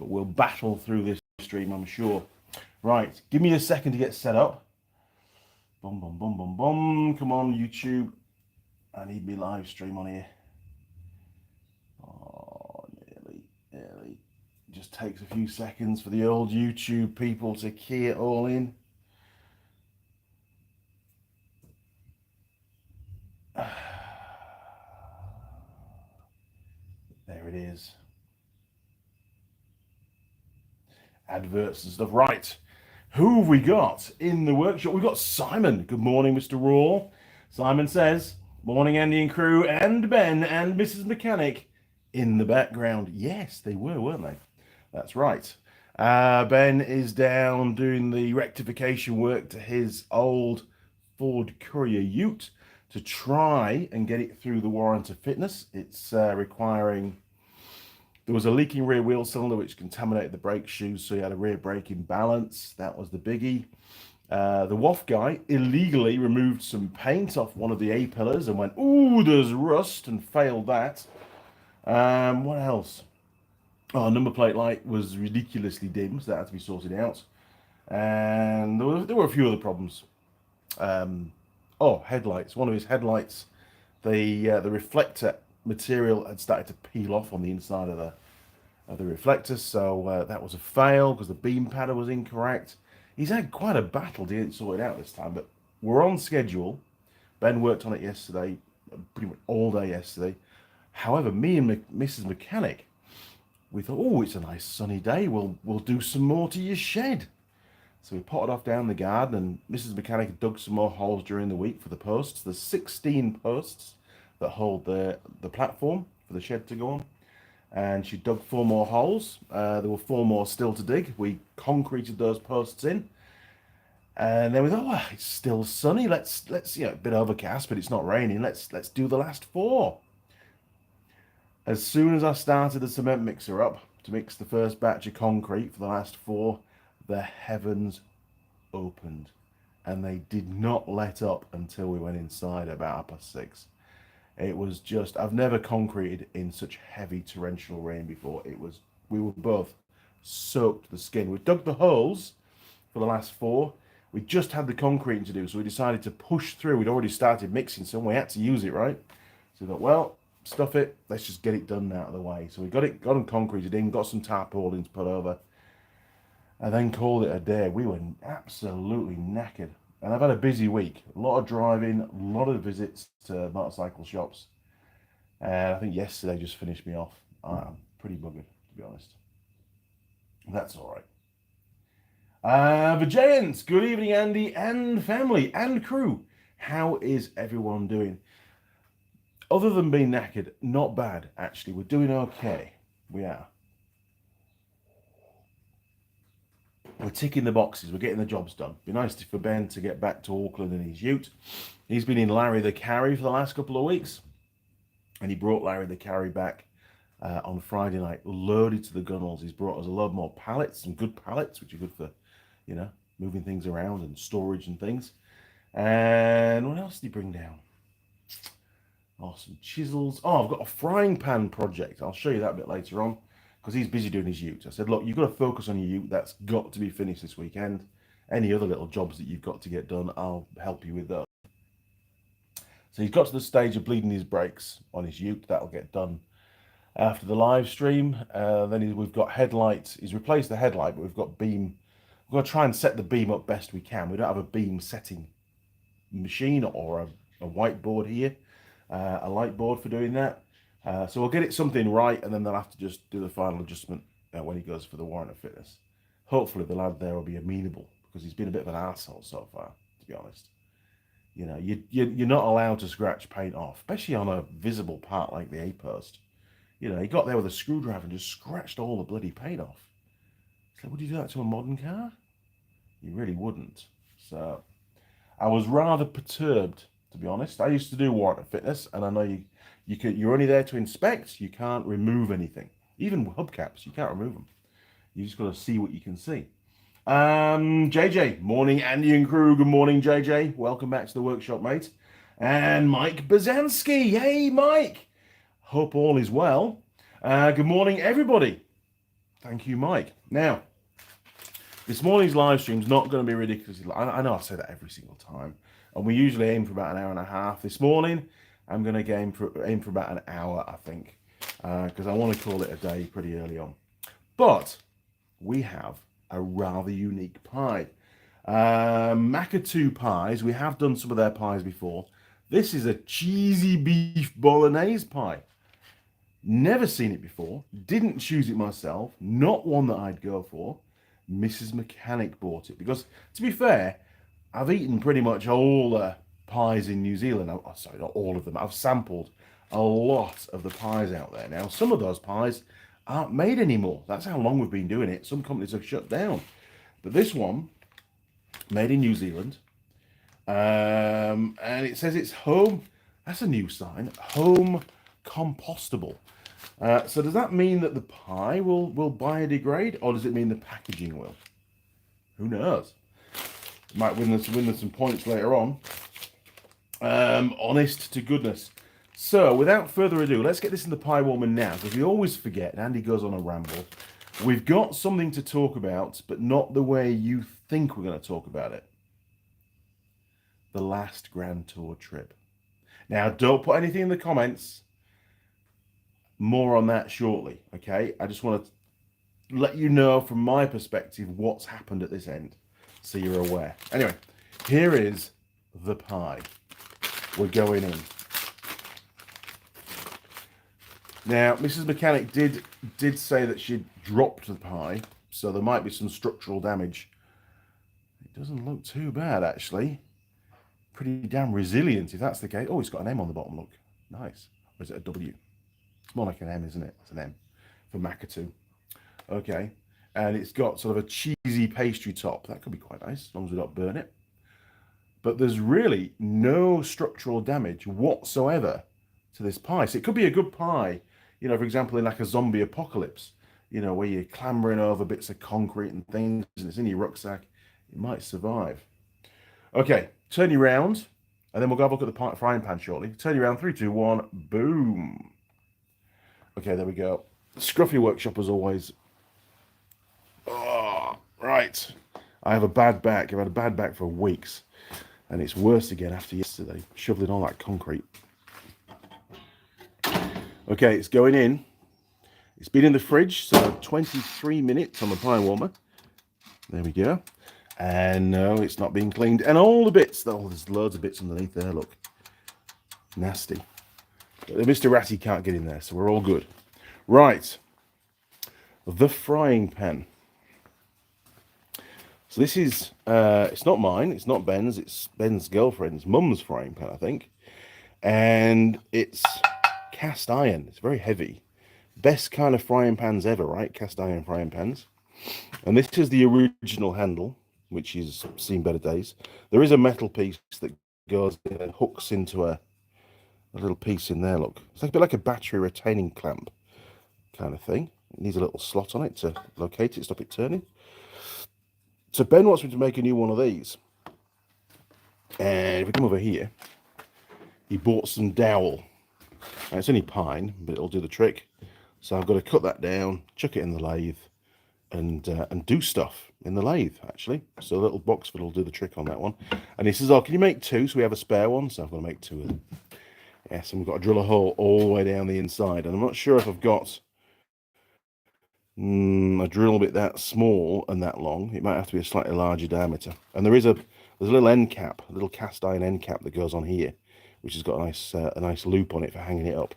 but we'll battle through this stream, I'm sure. Right, give me a second to get set up. Boom, boom, boom, boom, boom. Come on, YouTube. I need me live stream on here. Oh, nearly. Just takes a few seconds for the old YouTube people to key it all in. There it is. Adverts and stuff. Right. Who have we got in the workshop? We've got Simon. Good morning, Mr. Raw. Simon says, morning, Andy and crew, and Ben and Mrs. Mechanic in the background. Yes, they were, weren't they? That's right. Ben is down doing the rectification work to his old Ford Courier Ute to try and get it through the warrant of fitness. It's requiring... There was a leaking rear wheel cylinder which contaminated the brake shoes, so he had a rear brake imbalance. That was the biggie. The WAF guy illegally removed some paint off one of the A-pillars and went, ooh, there's rust, and failed that. What else? Oh, number plate light was ridiculously dim, so that had to be sorted out. And there were a few other problems. Headlights. One of his headlights, the reflector material had started to peel off on the inside of the reflector, so that was a fail because the beam pattern was incorrect. He's had quite a battle to get it sorted out this time, but we're on schedule. Ben worked on it yesterday, pretty much all day yesterday. However, me and Mrs. Mechanic, we thought, oh, it's a nice sunny day, we'll do some more to your shed. So we potted off down the garden, and Mrs. Mechanic dug some more holes during the week for the posts. There's 16 posts that hold the platform for the shed to go on, and she dug 4 more holes. There were 4 more still to dig. We concreted those posts in, and then we thought, oh, it's still sunny, let's a bit overcast, but it's not raining, let's do the last 4. As soon as I started the cement mixer up to mix the first batch of concrete for the last 4, the heavens opened, and they did not let up until we went inside about 6:30. It was just, I've never concreted in such heavy torrential rain before. We were both soaked to the skin. We dug the holes for the last 4. We just had the concrete to do, so we decided to push through. We'd already started mixing, so we had to use it, right? So we thought, well, stuff it, let's just get it done out of the way. So we got them concreted in, got some tarpaulins put over, and then called it a day. We were absolutely knackered. And I've had a busy week, a lot of driving, a lot of visits to motorcycle shops. And I think yesterday just finished me off. I'm pretty buggered, to be honest. That's all right. Vijayans, good evening, Andy and family and crew. How is everyone doing? Other than being knackered, not bad, actually. We're doing okay. We are. We're ticking the boxes. We're getting the jobs done. Be nice for Ben to get back to Auckland in his ute. He's been in Larry the Carry for the last couple of weeks, and he brought Larry the Carry back on Friday night, loaded to the gunnels. He's brought us a lot more pallets, some good pallets, which are good for, moving things around and storage and things. And what else did he bring down? Oh, some chisels. Oh, I've got a frying pan project. I'll show you that a bit later on, because he's busy doing his ute. I said, look, you've got to focus on your ute. That's got to be finished this weekend. Any other little jobs that you've got to get done, I'll help you with those. So he's got to the stage of bleeding his brakes on his ute. That'll get done after the live stream. Then we've got headlights. He's replaced the headlight, but we've got beam. We've got to try and set the beam up best we can. We don't have a beam setting machine or a whiteboard here, a light board for doing that. So we'll get it something right, and then they'll have to just do the final adjustment when he goes for the warrant of fitness. Hopefully the lad there will be amenable, because he's been a bit of an arsehole so far, to be honest. You're not allowed to scratch paint off, especially on a visible part like the A-post. He got there with a screwdriver and just scratched all the bloody paint off. So would you do that to a modern car? You really wouldn't. So I was rather perturbed, to be honest. I used to do warrant of fitness, and I know you're only there to inspect. You can't remove anything. Even hubcaps, you can't remove them. You just got to see what you can see. JJ, morning, Andy and crew. Good morning, JJ. Welcome back to the workshop, mate. And Mike Bazanski. Hey, Mike. Hope all is well. Good morning, everybody. Thank you, Mike. Now, this morning's live stream's not going to be ridiculously long. I know I say that every single time. And we usually aim for about an hour and a half. This morning, I'm going to aim for about an hour, I think. Because I want to call it a day pretty early on. But we have a rather unique pie. Macatoo pies. We have done some of their pies before. This is a cheesy beef bolognese pie. Never seen it before. Didn't choose it myself. Not one that I'd go for. Mrs. Mechanic bought it because, to be fair, I've eaten pretty much all the pies in New Zealand. Oh, sorry, not all of them. I've sampled a lot of the pies out there. Now, some of those pies aren't made anymore. That's how long we've been doing it. Some companies have shut down. But this one, made in New Zealand, and it says it's home. That's a new sign. Home compostable. So does that mean that the pie will biodegrade, or does it mean the packaging will? Who knows? Might win us some points later on. Honest to goodness. So without further ado, let's get this in the pie warmer now, because we always forget, and Andy goes on a ramble. We've got something to talk about, but not the way you think we're going to talk about it. The last Grand Tour trip. Now, don't put anything in the comments. More on that shortly, okay? I just want to let you know from my perspective what's happened at this end, so you're aware. Anyway, here is the pie. We're going in. Now, Mrs. Mechanic did say that she'd dropped the pie, so there might be some structural damage. It doesn't look too bad, actually. Pretty damn resilient, if that's the case. Oh, it's got an M on the bottom, look. Nice. Or is it a W? It's more like an M, isn't it? It's an M for Macatoo. Okay. And it's got sort of a cheesy pastry top. That could be quite nice, as long as we don't burn it. But there's really no structural damage whatsoever to this pie. So it could be a good pie, you know, for example, in like a zombie apocalypse, you know, where you're clambering over bits of concrete and things, and it's in your rucksack. It might survive. Okay, turn you round, and then we'll go have a look at the frying pan shortly. Turn you around, 3, 2, 1, boom. Okay, there we go. Scruffy workshop as always. Oh, right. I have a bad back. I've had a bad back for weeks. And it's worse again after yesterday. Shoveling all that concrete. Okay, it's going in. It's been in the fridge, so 23 minutes on the pie warmer. There we go. And no, it's not being cleaned. And all the bits, oh, there's loads of bits underneath there, look. Nasty. Mr. Ratty can't get in there, so we're all good. Right. The frying pan. So this is, it's not mine, it's not Ben's, it's Ben's girlfriend's mum's frying pan, I think. And it's cast iron. It's very heavy. Best kind of frying pans ever, right? Cast iron frying pans. And this is the original handle, which is seen better days. There is a metal piece that goes and hooks into a little piece in there, look. It's like a bit like a battery retaining clamp kind of thing. It needs a little slot on it to locate it, stop it turning. So Ben wants me to make a new one of these. And if we come over here, he bought some dowel. Now, it's only pine, but it'll do the trick. So I've got to cut that down, chuck it in the lathe, and do stuff in the lathe, actually. So a little box fit will do the trick on that one. And he says, oh, can you make two? So we have a spare one, so I've got to make two of them. Yes, and we've got to drill a hole all the way down the inside. And I'm not sure if I've got a drill bit that small and that long. It might have to be a slightly larger diameter. And there's a little end cap, a little cast iron end cap that goes on here, which has got a nice loop on it for hanging it up.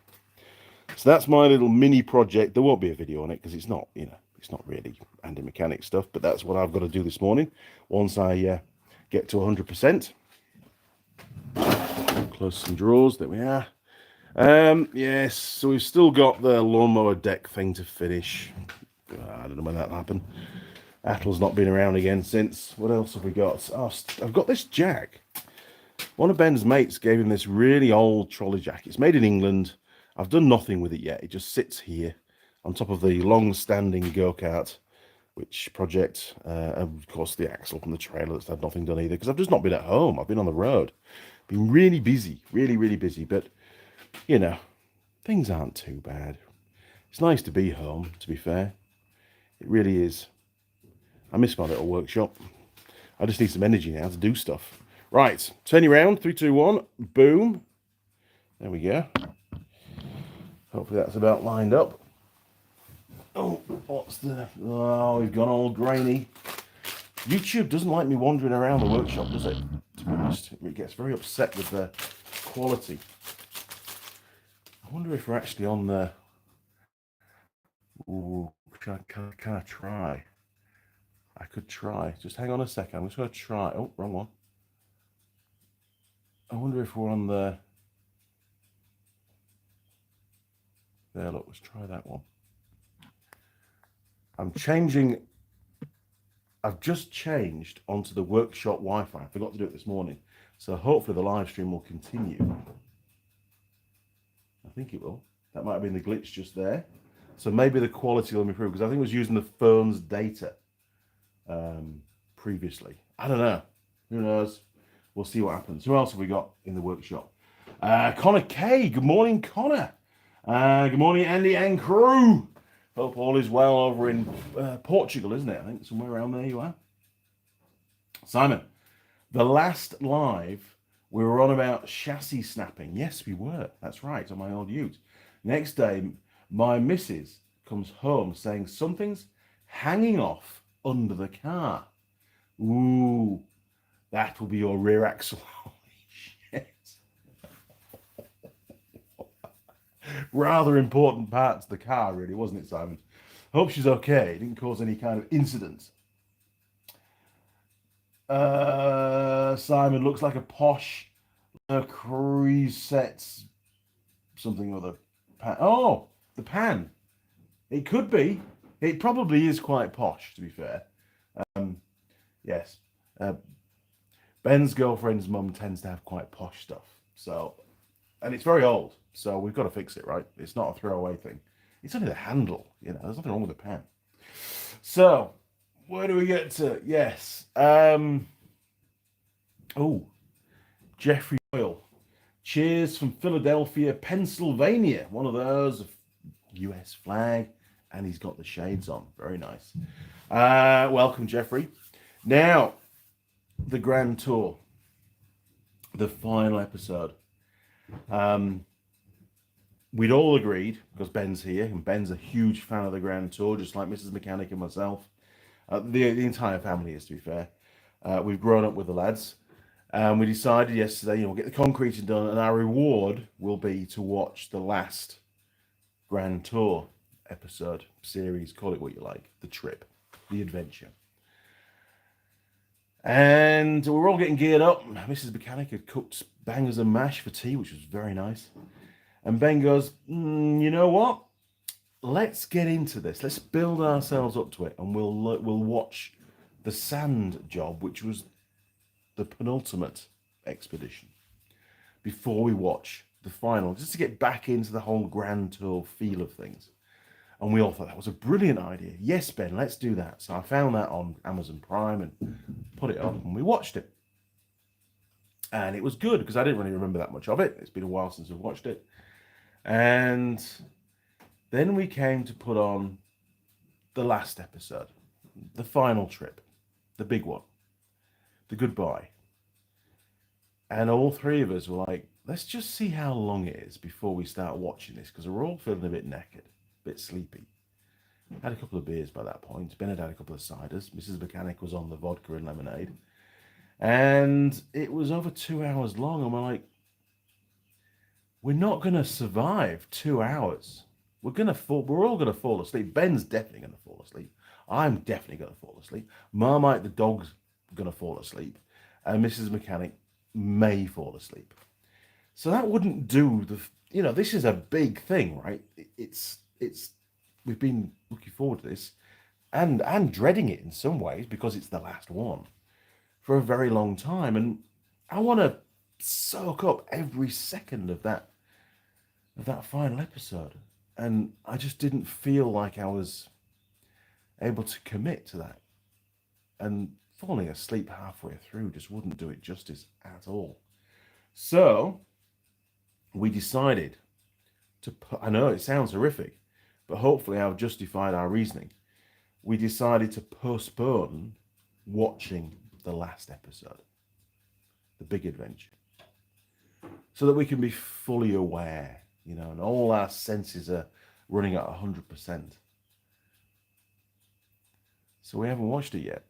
So that's my little mini project. There won't be a video on it because it's not, you know, it's not really Andy Mechanic stuff. But that's what I've got to do this morning. Once I get to 100%. Close some drawers. There we are. Yes, so we've still got the lawnmower deck thing to finish. I don't know when that'll happen. Attl's not been around again since. What else have we got? Oh, I've got this jack. One of Ben's mates gave him this really old trolley jack. It's made in England. I've done nothing with it yet. It just sits here on top of the long-standing go-kart, which project, and of course the axle from the trailer that's had nothing done either, because I've just not been at home. I've been on the road. Been really busy, really busy, but, you know, things aren't too bad. It's nice to be home, to be fair. It really is. I miss my little workshop. I just need some energy now to do stuff. Right, turn you around. 3, 2, 1. Boom. There we go. Hopefully that's about lined up. Oh, what's the... Oh, we've gone all grainy. YouTube doesn't like me wandering around the workshop, does it? To be honest, it gets very upset with the quality. I wonder if we're actually on the... Ooh, can I try? I could try. Just hang on a second. I'm just going to try. Oh, wrong one. I wonder if we're on the... There, look, let's try that one. I'm changing... I've just changed onto the workshop Wi-Fi. I forgot to do it this morning. So hopefully the live stream will continue. I think it will. That might have been the glitch just there. So maybe the quality will improve, because I think it was using the phone's data previously. I don't know. Who knows? We'll see what happens. Who else have we got in the workshop? Connor K. Good morning, Connor. Good morning, Andy and crew. Hope all is well over in Portugal, isn't it? I think somewhere around there you are. Simon, the last live, we were on about chassis snapping. Yes, we were. That's right, on my old ute. Next day, my missus comes home saying something's hanging off under the car. Ooh, that will be your rear axle. Holy shit. Rather important part to the car, really, wasn't it, Simon? Hope she's okay. It didn't cause any kind of incident. Simon looks like a posh cruise sets something or other. Pan. Oh, the pan. It could be. It probably is quite posh, to be fair. Yes. Ben's girlfriend's mum tends to have quite posh stuff. So, and it's very old. So we've got to fix it, right? It's not a throwaway thing. It's only the handle, you know. There's nothing wrong with the pan. So, where do we get to? Yes. Oh, Jeffrey Doyle. Cheers from Philadelphia, Pennsylvania. One of those, US flag, and he's got the shades on. Very nice. Welcome, Jeffrey. Now, the Grand Tour, the final episode. We'd all agreed, because Ben's here, and Ben's a huge fan of the Grand Tour, just like Mrs. Mechanic and myself. The entire family is, to be fair. We've grown up with the lads. We decided yesterday, we'll get the concreting done, and our reward will be to watch the last Grand Tour episode, series, call it what you like, the trip, the adventure. And we're all getting geared up. Mrs. Mechanic had cooked bangers and mash for tea, which was very nice. And Ben goes, you know what? Let's get into this. Let's build ourselves up to it, and we'll watch the sand job, which was the penultimate expedition, before we watch the final, just to get back into the whole Grand Tour feel of things. And we all thought that was a brilliant idea. Yes, Ben, let's do that. So I found that on Amazon Prime and put it on, and we watched it. And it was good, because I didn't really remember that much of it. It's been a while since I've watched it. And then we came to put on the last episode, the final trip, the big one, the goodbye. And all three of us were like, let's just see how long it is before we start watching this, because we're all feeling a bit knackered, a bit sleepy. Had a couple of beers by that point. Ben had had a couple of ciders. Mrs. Mechanic was on the vodka and lemonade. And it was over 2 hours long. And we're like, we're not going to survive 2 hours. We're all going to fall asleep. Ben's definitely going to fall asleep. I'm definitely going to fall asleep. Marmite, the dog's going to fall asleep. And Mrs. Mechanic may fall asleep. So that wouldn't do this is a big thing, right? We've been looking forward to this and dreading it in some ways, because it's the last one, for a very long time. And I want to soak up every second of that final episode. And I just didn't feel like I was able to commit to that. And falling asleep halfway through just wouldn't do it justice at all. So we decided to put, I know it sounds horrific, but hopefully I've justified our reasoning. we decided to postpone watching the last episode, The Big Adventure, so that we can be fully aware, you know, and all our senses are running at 100%. So we haven't watched it yet.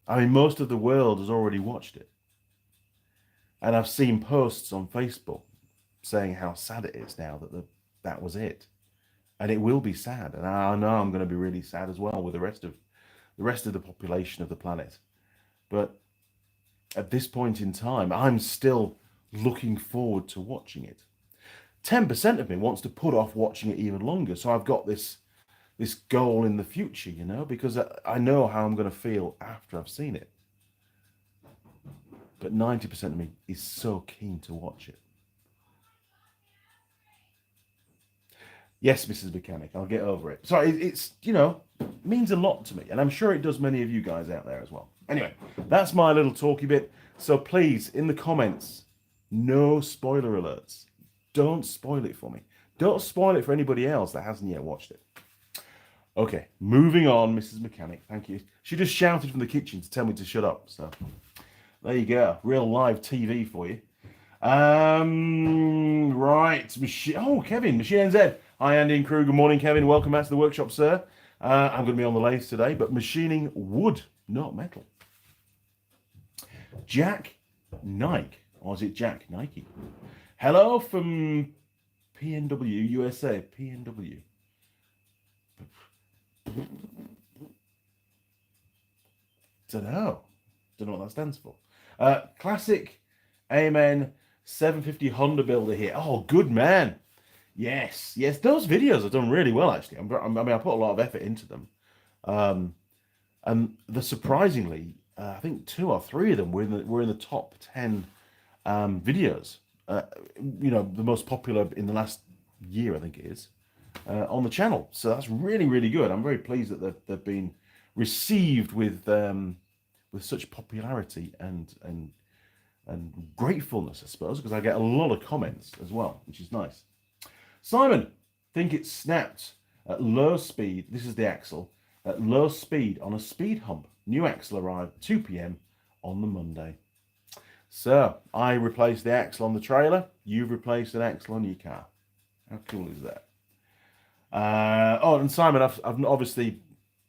I mean, most of the world has already watched it. And I've seen posts on Facebook saying how sad it is now that that was it. And it will be sad. And I know I'm going to be really sad as well with the rest of the population of the planet. But at this point in time, I'm still looking forward to watching it. 10% of me wants to put off watching it even longer. So I've got this goal in the future, you know, because I know how I'm going to feel after I've seen it. But 90% of me is so keen to watch it. Yes, Mrs. Mechanic, I'll get over it. Sorry, it's, you know, means a lot to me. And I'm sure it does many of you guys out there as well. Anyway, that's my little talky bit. So please, in the comments, no spoiler alerts. Don't spoil it for me. Don't spoil it for anybody else that hasn't yet watched it. Okay, moving on, Mrs. Mechanic. Thank you. She just shouted from the kitchen to tell me to shut up. So there you go. Real live TV for you. Right. Kevin, Machine NZ. Hi, Andy and crew. Good morning, Kevin. Welcome back to the workshop, sir. I'm going to be on the lathe today, but machining wood, not metal. Jack Nike. Or is it Jack Nike? Hello from PNW, USA. PNW. Don't know what that stands for. Classic Amen 750 Honda builder here. Oh, good man. Yes. Those videos have done really well, actually. I put a lot of effort into them. And surprisingly, I think 2 or 3 of them were in the top 10 videos. You know, the most popular in the last year, I think it is, on the channel. So that's really, really good. I'm very pleased that they've been received with such popularity and gratefulness, I suppose, because I get a lot of comments as well, which is nice. Simon, think it snapped at low speed. This is the axle at low speed on a speed hump. New axle arrived 2 p.m. on the Monday. So I replaced the axle on the trailer. You've replaced an axle on your car. How cool is that? And Simon, I've obviously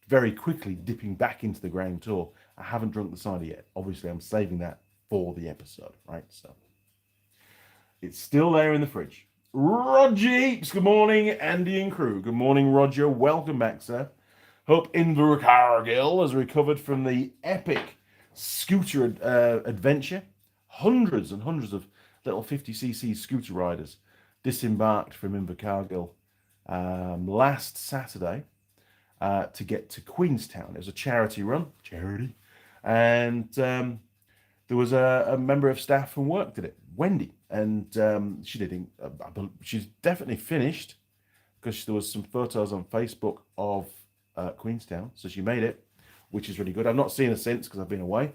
very quickly dipping back into the Grand Tour. I haven't drunk the cider yet. Obviously, I'm saving that for the episode, right? So it's still there in the fridge. Roger Heaps, good morning, Andy and crew. Good morning, Roger. Welcome back, sir. Hope Invercargill has recovered from the epic scooter adventure. Hundreds and hundreds of little 50cc scooter riders disembarked from Invercargill last Saturday to get to Queenstown. It was a charity run, and there was a member of staff from work did it, Wendy, and she's definitely finished because there was some photos on Facebook of Queenstown, so she made it, which is really good. I've not seen her since because I've been away,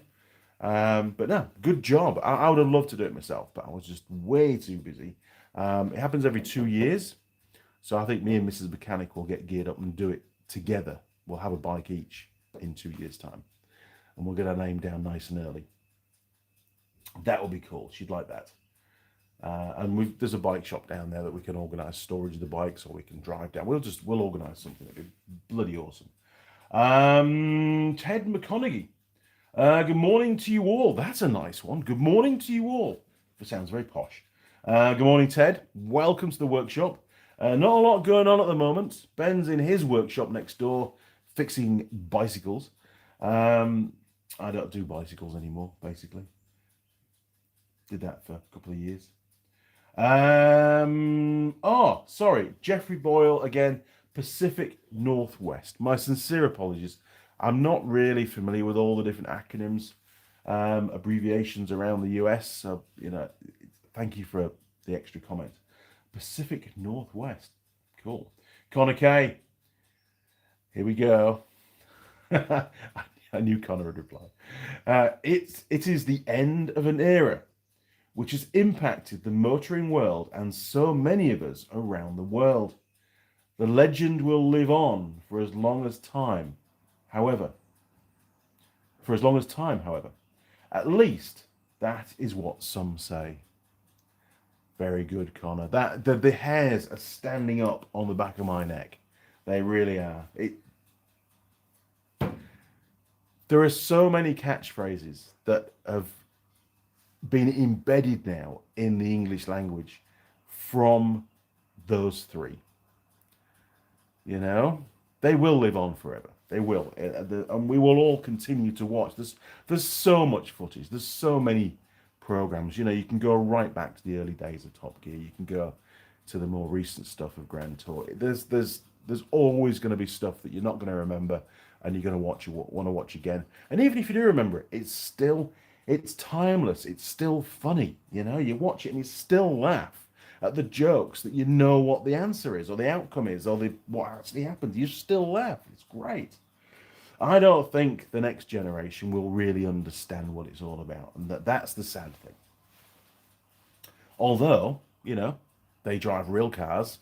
but no, good job. I would have loved to do it myself, but I was just way too busy. It happens every 2 years, so I think me and Mrs. Mechanic will get geared up and do it together. We'll have a bike each in 2 years' time, and we'll get our name down nice and early. That will be cool. She'd like that. And there's a bike shop down there that we can organise storage of the bikes, or we can drive down. We'll organise something. It'd be bloody awesome. Ted McConaughey. Good morning to you all. That's a nice one. Good morning to you all. It sounds very posh. Good morning, Ted. Welcome to the workshop. Not a lot going on at the moment. Ben's in his workshop next door fixing bicycles. I don't do bicycles anymore, basically. Did that for a couple of years. Sorry. Jeffrey Boyle again, Pacific Northwest. My sincere apologies. I'm not really familiar with all the different acronyms, abbreviations around the US. So, you know, thank you for the extra comment. Pacific Northwest. Cool. Connor K. Here we go. I knew Connor would reply. It is the end of an era which has impacted the motoring world and so many of us around the world. The legend will live on for as long as time However, for as long as time, however, at least that is what some say. Very good, Connor. That the hairs are standing up on the back of my neck. They really are. There are so many catchphrases that have been embedded now in the English language from those three. You know, they will live on forever. They will, and we will all continue to watch. There's so much footage. There's so many programs. You know, you can go right back to the early days of Top Gear. You can go to the more recent stuff of Grand Tour. There's always going to be stuff that you're not going to remember, and you're going to want to watch again. And even if you do remember it, it's timeless. It's still funny. You know, you watch it and you still laugh at the jokes that you know what the answer is or the outcome is or what actually happened. You still laugh. It's great. I don't think the next generation will really understand what it's all about, and that's the sad thing. Although, you know, they drive real cars,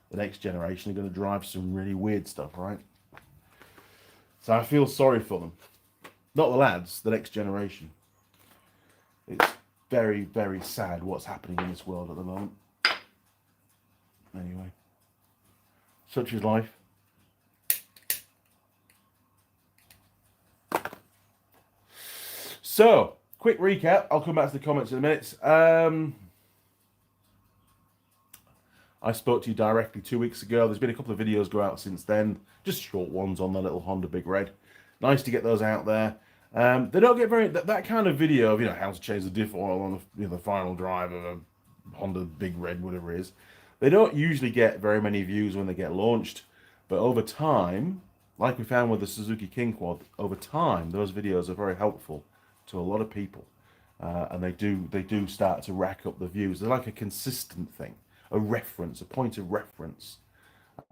the next generation are going to drive some really weird stuff, right? So I feel sorry for them. Not the lads, the next generation. It's very, very sad what's happening in this world at the moment. Anyway, such is life. So, quick recap. I'll come back to the comments in a minute. I spoke to you directly 2 weeks ago. There's been a couple of videos go out since then, just short ones on the little Honda Big Red. Nice to get those out there. They don't get very that kind of video of, you know, how to change the diff oil on the final drive of a Honda Big Red, whatever it is. They don't usually get very many views when they get launched, but over time, like we found with the Suzuki King Quad, over time those videos are very helpful to a lot of people, and they do start to rack up the views. They're like a consistent thing, a reference, a point of reference,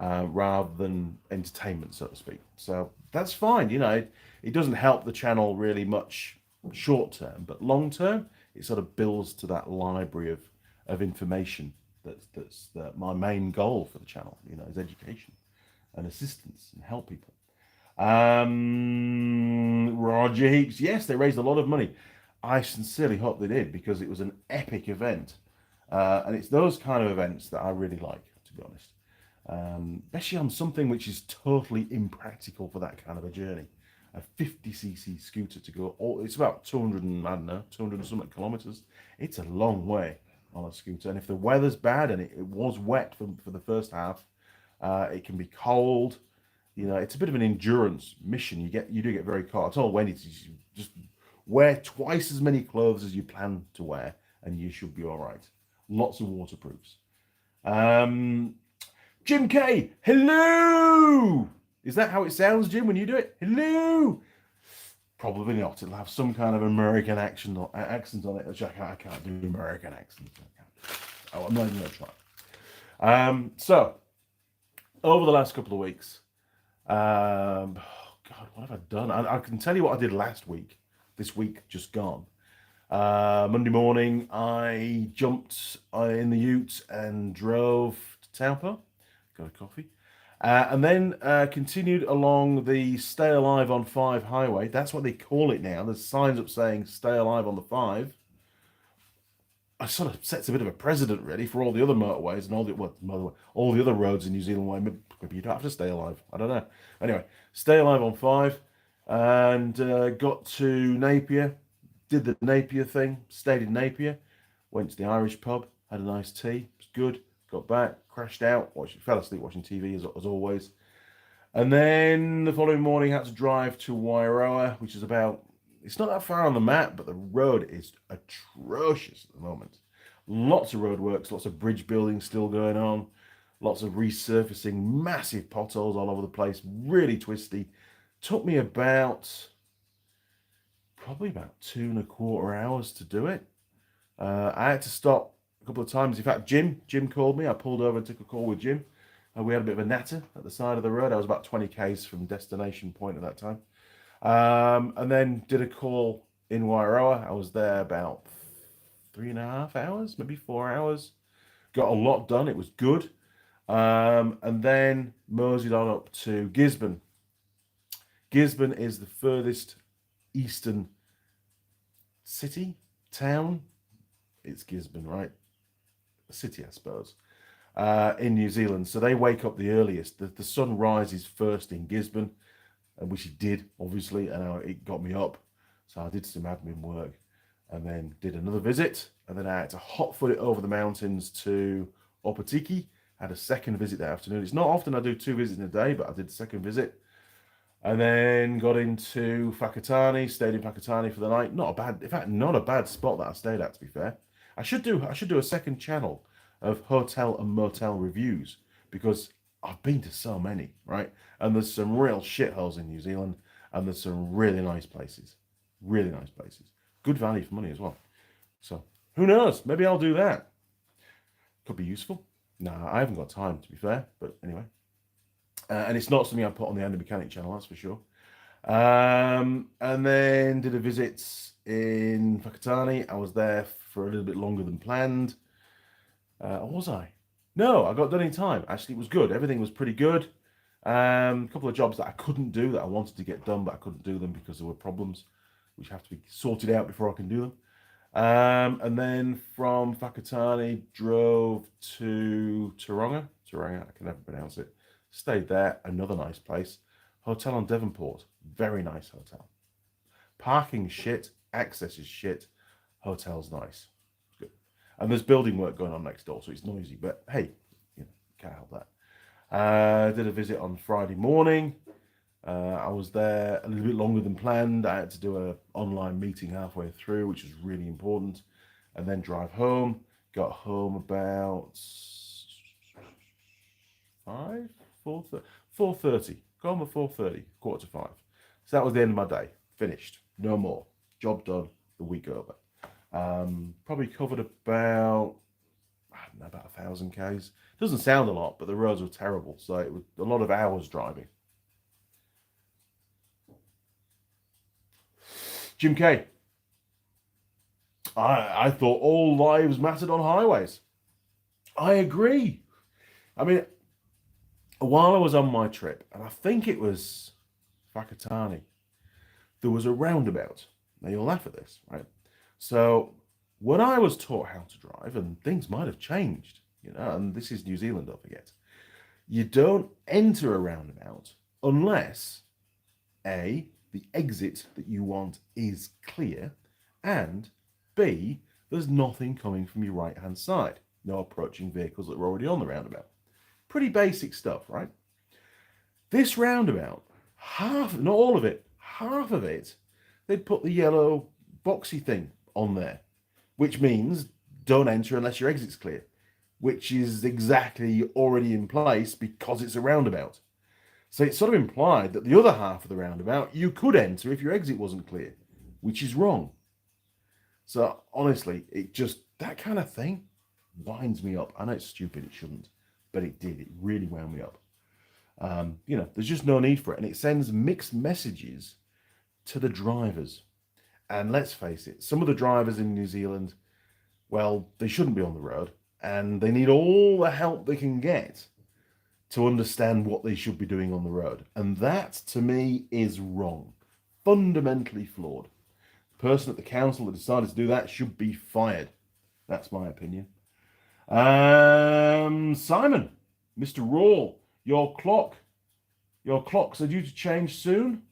rather than entertainment, so to speak. So that's fine. You know, it doesn't help the channel really much short term, but long term, it sort of builds to that library of information. That's my main goal for the channel. You know, is education and assistance and help people. Roger Heeks, yes, they raised a lot of money. I sincerely hope they did, because it was an epic event, and it's those kind of events that I really like, to be honest. Especially on something which is totally impractical for that kind of a journey. A 50cc scooter to go, it's about 200 and something kilometers. It's a long way on a scooter, and if the weather's bad, and it was wet for the first half, it can be cold. You know, it's a bit of an endurance mission. You do get very cold. I told Wendy to just wear twice as many clothes as you plan to wear, and you should be all right. Lots of waterproofs. Jim K, hello. Is that how it sounds, Jim, when you do it? Hello. Probably not. It'll have some kind of American accent on it, which I can't do American accents. I'm not even going to try. So, over the last couple of weeks, God, what have I done? I can tell you what I did last week. This week just gone. Monday morning, I jumped in the ute and drove to Taupo, got a coffee, and then continued along the Stay Alive on 5 highway. That's what they call it now. There's signs up saying Stay Alive on the 5. I sort of sets a bit of a precedent, really, for all the other motorways and all the other roads in New Zealand. Where maybe you don't have to stay alive. I don't know. Anyway, Stay Alive on 5, and got to Napier. Did the Napier thing. Stayed in Napier. Went to the Irish pub. Had a nice tea. It was good. Got back. Crashed out. Fell asleep watching TV as always. And then the following morning, had to drive to Wairoa, which is about. It's not that far on the map, but the road is atrocious at the moment. Lots of roadworks, lots of bridge building still going on, lots of resurfacing, massive potholes all over the place, really twisty. Took me probably about 2.25 hours to do it. I had to stop a couple of times. In fact, Jim called me. I pulled over and took a call with Jim. We had a bit of a natter at the side of the road. I was about 20 k's from destination point at that time. And then did a call in Wairoa. I was there about 3.5 hours, maybe 4 hours. Got a lot done. It was good. And then moseyed on up to Gisborne. Gisborne is the furthest eastern city, town. It's Gisborne, right? A city, I suppose, in New Zealand. So they wake up the earliest. The sun rises first in Gisborne, which it did, obviously, and it got me up. So I did some admin work and then did another visit. And then I had to hot-foot it over the mountains to Opotiki. Had a second visit that afternoon. It's not often I do 2 visits in a day, but I did the second visit. And then got into Whakatane, stayed in Whakatane for the night. Not a bad, in fact, not a bad spot that I stayed at, to be fair. I should do a second channel of hotel and motel reviews, because I've been to so many, right? And there's some real shitholes in New Zealand, and there's some really nice places. Really nice places. Good value for money as well. So, who knows? Maybe I'll do that. Could be useful. Nah, I haven't got time, to be fair. But anyway. And it's not something I put on the Andy Mechanic channel, that's for sure. And then did a visit in Whakatane. I was there for a little bit longer than planned. Or was I? No, I got done in time. Actually, it was good. Everything was pretty good. A couple of jobs that I couldn't do that I wanted to get done, but I couldn't do them because there were problems which have to be sorted out before I can do them. And then from Whakatane, drove to Taronga. Taronga, I can never pronounce it. Stayed there, another nice place. Hotel on Devonport, very nice hotel. Parking shit, access is shit, hotel's nice. It's good. And there's building work going on next door, so it's noisy, but hey, you know, can't help that. Did a visit on Friday morning. I was there a little bit longer than planned. I had to do an online meeting halfway through, which was really important, and then drive home. Got home about 4:30. Got home at 4:30, 4:45. So that was the end of my day. Finished. No more. Job done. The week over. Probably covered about 1,000 Ks. Doesn't sound a lot, but the roads were terrible, so it was a lot of hours driving. Jim K. I thought all lives mattered on highways. I agree. I mean, while I was on my trip, and I think it was Whakatane, there was a roundabout. Now you'll laugh at this, right? So when I was taught how to drive, and things might have changed, you know, and this is New Zealand, don't forget, you don't enter a roundabout unless A, the exit that you want is clear, and B, there's nothing coming from your right-hand side. No approaching vehicles that are already on the roundabout. Pretty basic stuff, right? This roundabout, half, not all of it, half of it, they'd put the yellow boxy thing on there, which means don't enter unless your exit's clear, which is exactly already in place because it's a roundabout. So it sort of implied that the other half of the roundabout, you could enter if your exit wasn't clear, which is wrong. So honestly, it just, that kind of thing winds me up. I know it's stupid, it shouldn't, but it did. It really wound me up. You know, there's just no need for it. And it sends mixed messages to the drivers. And let's face it, some of the drivers in New Zealand, well, they shouldn't be on the road, and they need all the help they can get to understand what they should be doing on the road. And that, to me, is wrong. Fundamentally flawed. The person at the council that decided to do that should be fired. That's my opinion. Simon, Mr. Raw, your clocks are due to change soon.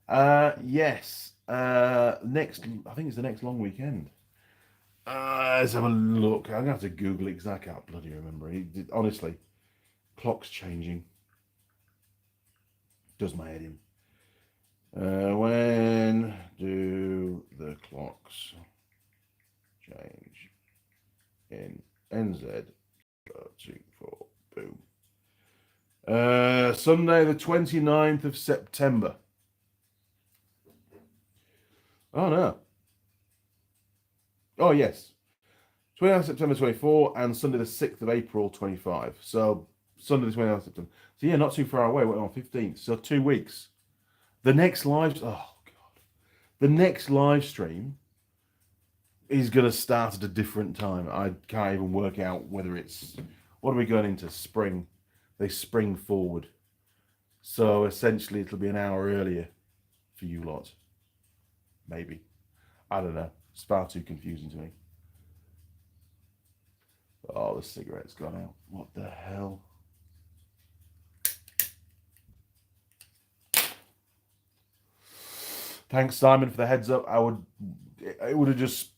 Yes. Next, I think it's the next long weekend. Let's have a look. I'm gonna have to Google it because I can't bloody remember. Honestly, clocks changing does my head in. When do the clocks change in NZ? 4, boom. Sunday the 29th of September. Oh no. Oh yes. 29th September 24 and Sunday the 6th of April 25. So Sunday the 29th September. So yeah, not too far away. We're on 15th. So 2 weeks. The next live stream is going to start at a different time. I can't even work out whether it's, what are we going into? Spring. They spring forward. So essentially it'll be an hour earlier. for you lot. Maybe. I don't know. It's far too confusing to me. Oh, the cigarette's gone out. What the hell? Thanks, Simon, for the heads up. It would have just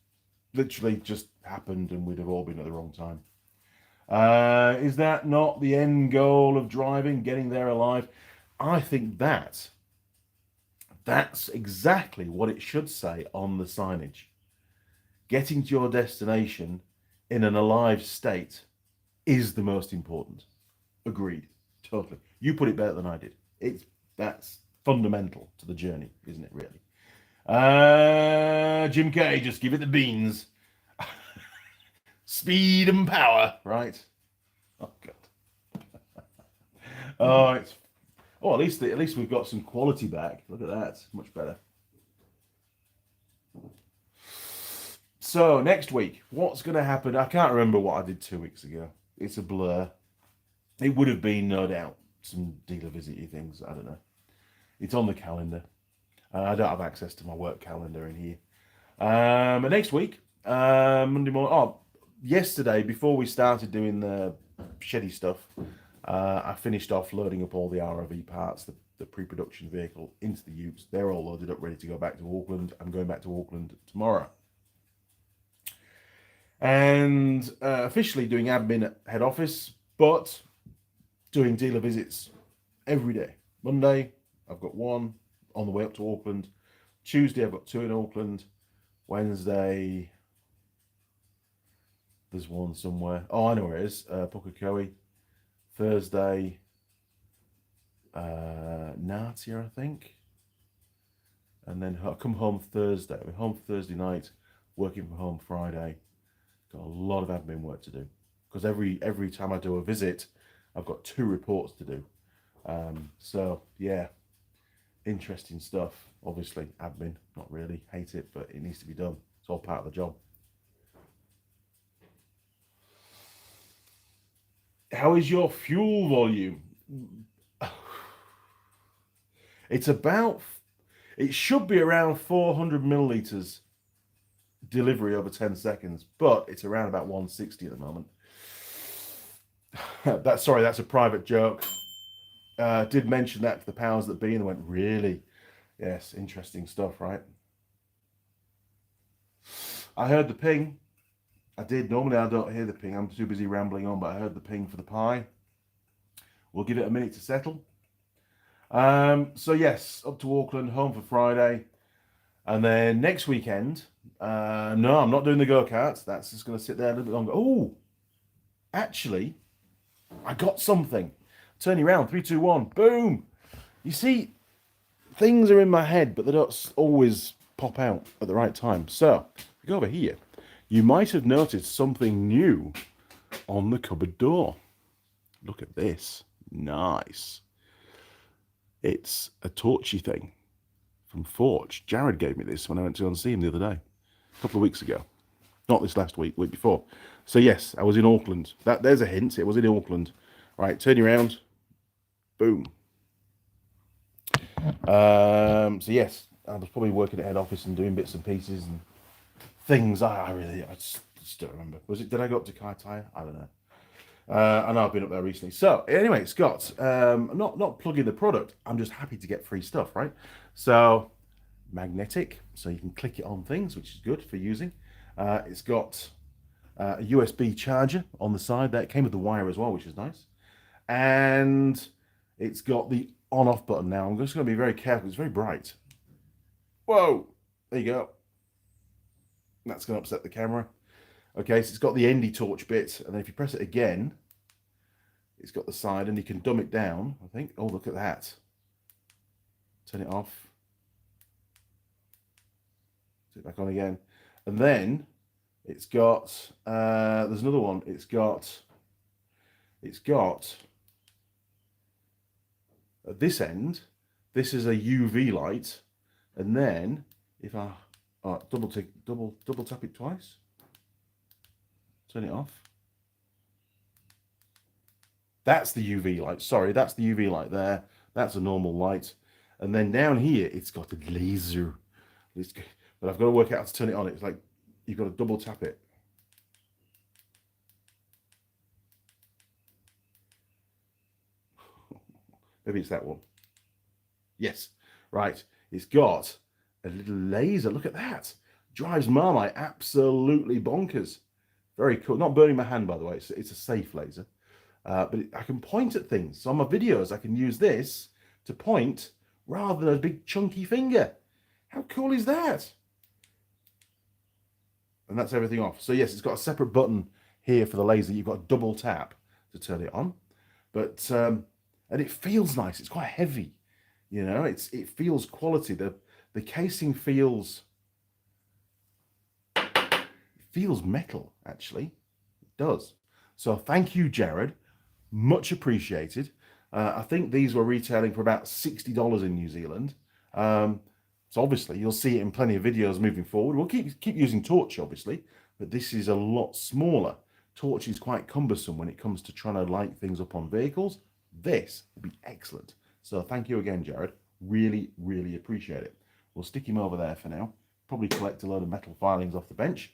literally just happened and we'd have all been at the wrong time. Is that not the end goal of driving, getting there alive? I think that's exactly what it should say on the signage. Getting to your destination in an alive state is the most important. Agreed. Totally. You put it better than I did. That's fundamental to the journey, isn't it, really? Jim K, just give it the beans. Speed and power, right? Oh god. At least we've got some quality back. Look at that. Much better. So next week, what's going to happen? I can't remember what I did 2 weeks ago. It's a blur. It would have been, no doubt, some dealer visit-y things. I don't know. It's on the calendar. I don't have access to my work calendar in here. But next week, Monday morning. Oh, yesterday, before we started doing the sheddy stuff, I finished off loading up all the ROV parts, the pre-production vehicle, into the utes. They're all loaded up, ready to go back to Auckland. I'm going back to Auckland tomorrow. And officially doing admin at head office, but doing dealer visits every day. Monday, I've got one on the way up to Auckland. Tuesday, I've got 2 in Auckland. Wednesday, there's one somewhere. Oh, I know where it is. Pukekohe. Thursday, Natia, I think. And then I'll come home Thursday. I'll be home Thursday night, working from home Friday. Got a lot of admin work to do. Because every time I do a visit, I've got 2 reports to do. So, yeah. Interesting stuff. Obviously, admin, not really. Hate it, but it needs to be done. It's all part of the job. How is your fuel volume? It should be around 400 millilitres delivery over 10 seconds, but it's around about 160 at the moment. That's a private joke. Did mention that to the powers that be, and they went, really? Yes, interesting stuff, right? I heard the ping. I did. Normally I don't hear the ping. I'm too busy rambling on, but I heard the ping for the pie. We'll give it a minute to settle. So yes, up to Auckland, home for Friday. And then next weekend, no, I'm not doing the go-karts. That's just going to sit there a little bit longer. Oh, actually, I got something. Turning around, 3, 2, 1, boom. You see, things are in my head, but they don't always pop out at the right time. So, if we go over here, you might have noticed something new on the cupboard door. Look at this. Nice. It's a torchy thing from Forge. Jared gave me this when I went to go and see him the other day, a couple of weeks ago. Not this last week, week before. So yes, I was in Auckland. There's a hint. It was in Auckland. Right, turn you around. Boom. So yes, I was probably working at head office and doing bits and pieces and things. I just don't remember. Did I go up to Kaitaia? I don't know. I know I've been up there recently. So anyway, Scott, not plugging the product. I'm just happy to get free stuff, right? So magnetic, so you can click it on things, which is good for using. It's got a USB charger on the side there. It came with the wire as well, which is nice. And it's got the on-off button now. I'm just going to be very careful. It's very bright. Whoa! There you go. That's going to upset the camera. Okay, so it's got the endy torch bit, and then if you press it again, it's got the side, and you can dumb it down, I think. Oh, look at that. Turn it off. Turn it back on again. And then it's got, there's another one. It's got, at this end, this is a UV light, and then if I double tap it twice, turn it off. That's the UV light. Sorry, that's the UV light there. That's a normal light. And then down here, it's got a laser. But I've got to work out how to turn it on. It's like you've got to double tap it. Maybe it's that one. Yes, right. It's got a little laser. Look at that. Drives Marmite absolutely bonkers. Very cool. Not burning my hand, by the way. It's a safe laser. But I can point at things. So on my videos, I can use this to point rather than a big chunky finger. How cool is that? And that's everything off. So yes, it's got a separate button here for the laser. You've got a double tap to turn it on. But and it feels nice. It's quite heavy. You know, it feels quality. The casing feels metal, actually. It does. So thank you, Jared. Much appreciated. I think these were retailing for about $60 in New Zealand. So obviously you'll see it in plenty of videos moving forward. We'll keep using torch, obviously, but this is a lot smaller. Torch is quite cumbersome when it comes to trying to light things up on vehicles. This will be excellent. So thank you again, Jared. Really, really appreciate it. We'll stick him over there for now. Probably collect a load of metal filings off the bench.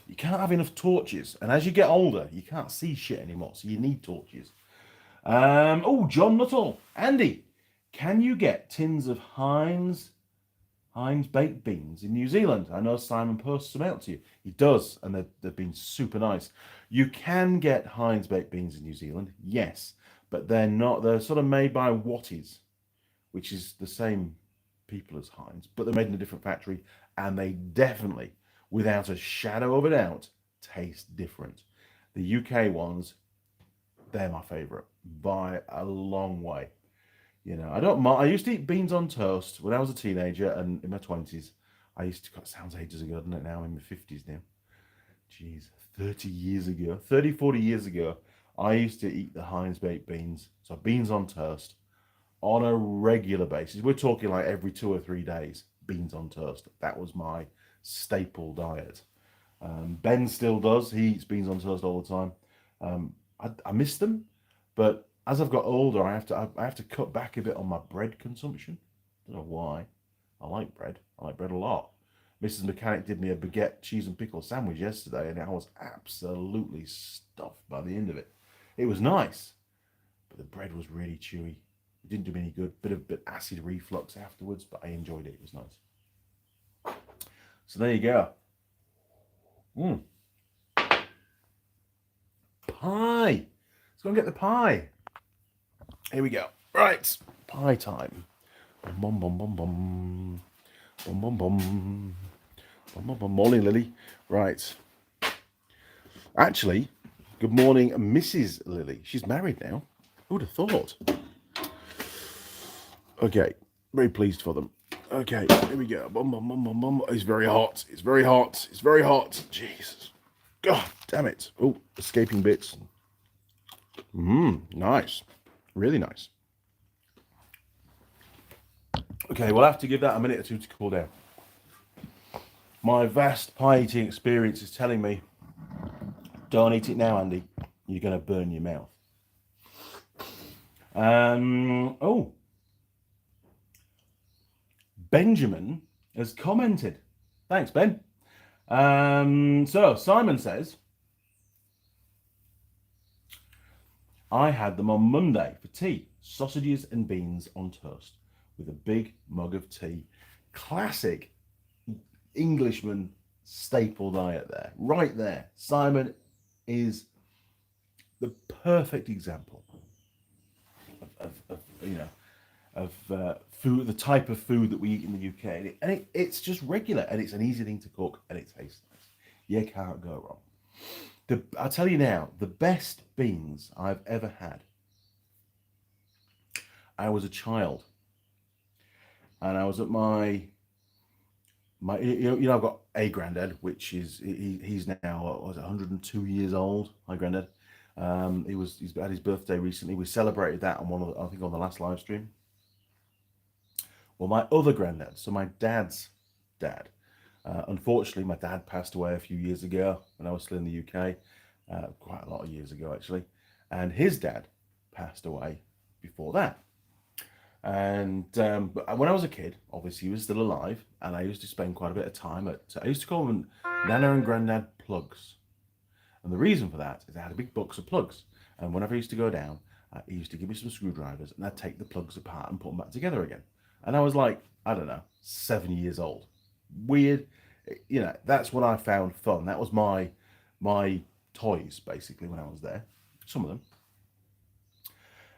You can't have enough torches, and as you get older, you can't see shit anymore, so you need torches. Oh, John Nuttall. Andy, can you get tins of Heinz baked beans in New Zealand? I know Simon posts them out to you. He does, and they've been super nice. You can get Heinz baked beans in New Zealand, yes, but they're not. They're sort of made by Watties, which is the same people as Heinz, but they're made in a different factory, and they definitely, without a shadow of a doubt, taste different. The UK ones, they're my favorite by a long way. You know, I don't mind. I used to eat beans on toast when I was a teenager and in my 20s. I used to, God, sounds ages ago, doesn't it now? I'm in my 50s now. Jeez, 30 years ago, 30, 40 years ago, I used to eat the Heinz baked beans. So beans on toast on a regular basis. We're talking like every 2 or 3 days, beans on toast. That was my staple diet. Ben still does. He eats beans on toast all the time. I miss them, but as I've got older, I have to cut back a bit on my bread consumption. I don't know why. I like bread. I like bread a lot. Mrs. Mechanic did me a baguette, cheese and pickle sandwich yesterday, and I was absolutely stuffed by the end of it. It was nice, but the bread was really chewy. It didn't do me any good. Bit acid reflux afterwards, but I enjoyed it. It was nice. So there you go. Pie. Let's go and get the pie. Here we go. Right, pie time. Bum bum bum bum bum bum bum bum bum bum. Morning, Lily. Right. Actually, good morning, Mrs. Lily. She's married now. Who would have thought? Okay, very pleased for them. Okay, here we go. Bum bum bum bum bum. It's very hot. It's very hot. It's very hot. Jesus. God damn it. Oh, escaping bits. Nice. Really nice. Okay, we'll have to give that a minute or two to cool down. My vast pie eating experience is telling me, don't eat it now, Andy. You're going to burn your mouth. Oh. Benjamin has commented. Thanks, Ben. So Simon says, I had them on Monday for tea. Sausages and beans on toast with a big mug of tea. Classic Englishman staple diet there. Right there. Simon is the perfect example of food, the type of food that we eat in the UK. And it's just regular, and it's an easy thing to cook, and it tastes nice. You can't go wrong. I'll tell you now, the best beans I've ever had. I was a child, and I was at my I've got a granddad, which is he's now 102 years old. My granddad, he's had his birthday recently. We celebrated that on I think on the last live stream. Well, my other granddad, so my dad's dad. Unfortunately, my dad passed away a few years ago when I was still in the UK, quite a lot of years ago actually, and his dad passed away before that. And but when I was a kid, obviously he was still alive, and I used to spend quite a bit of time at. I used to call them Nana and Granddad plugs, and the reason for that is I had a big box of plugs, and whenever I used to go down, he used to give me some screwdrivers, and I'd take the plugs apart and put them back together again. And I was like, I don't know, 7 years old. Weird, you know. That's what I found fun. That was my toys basically when I was there. Some of them.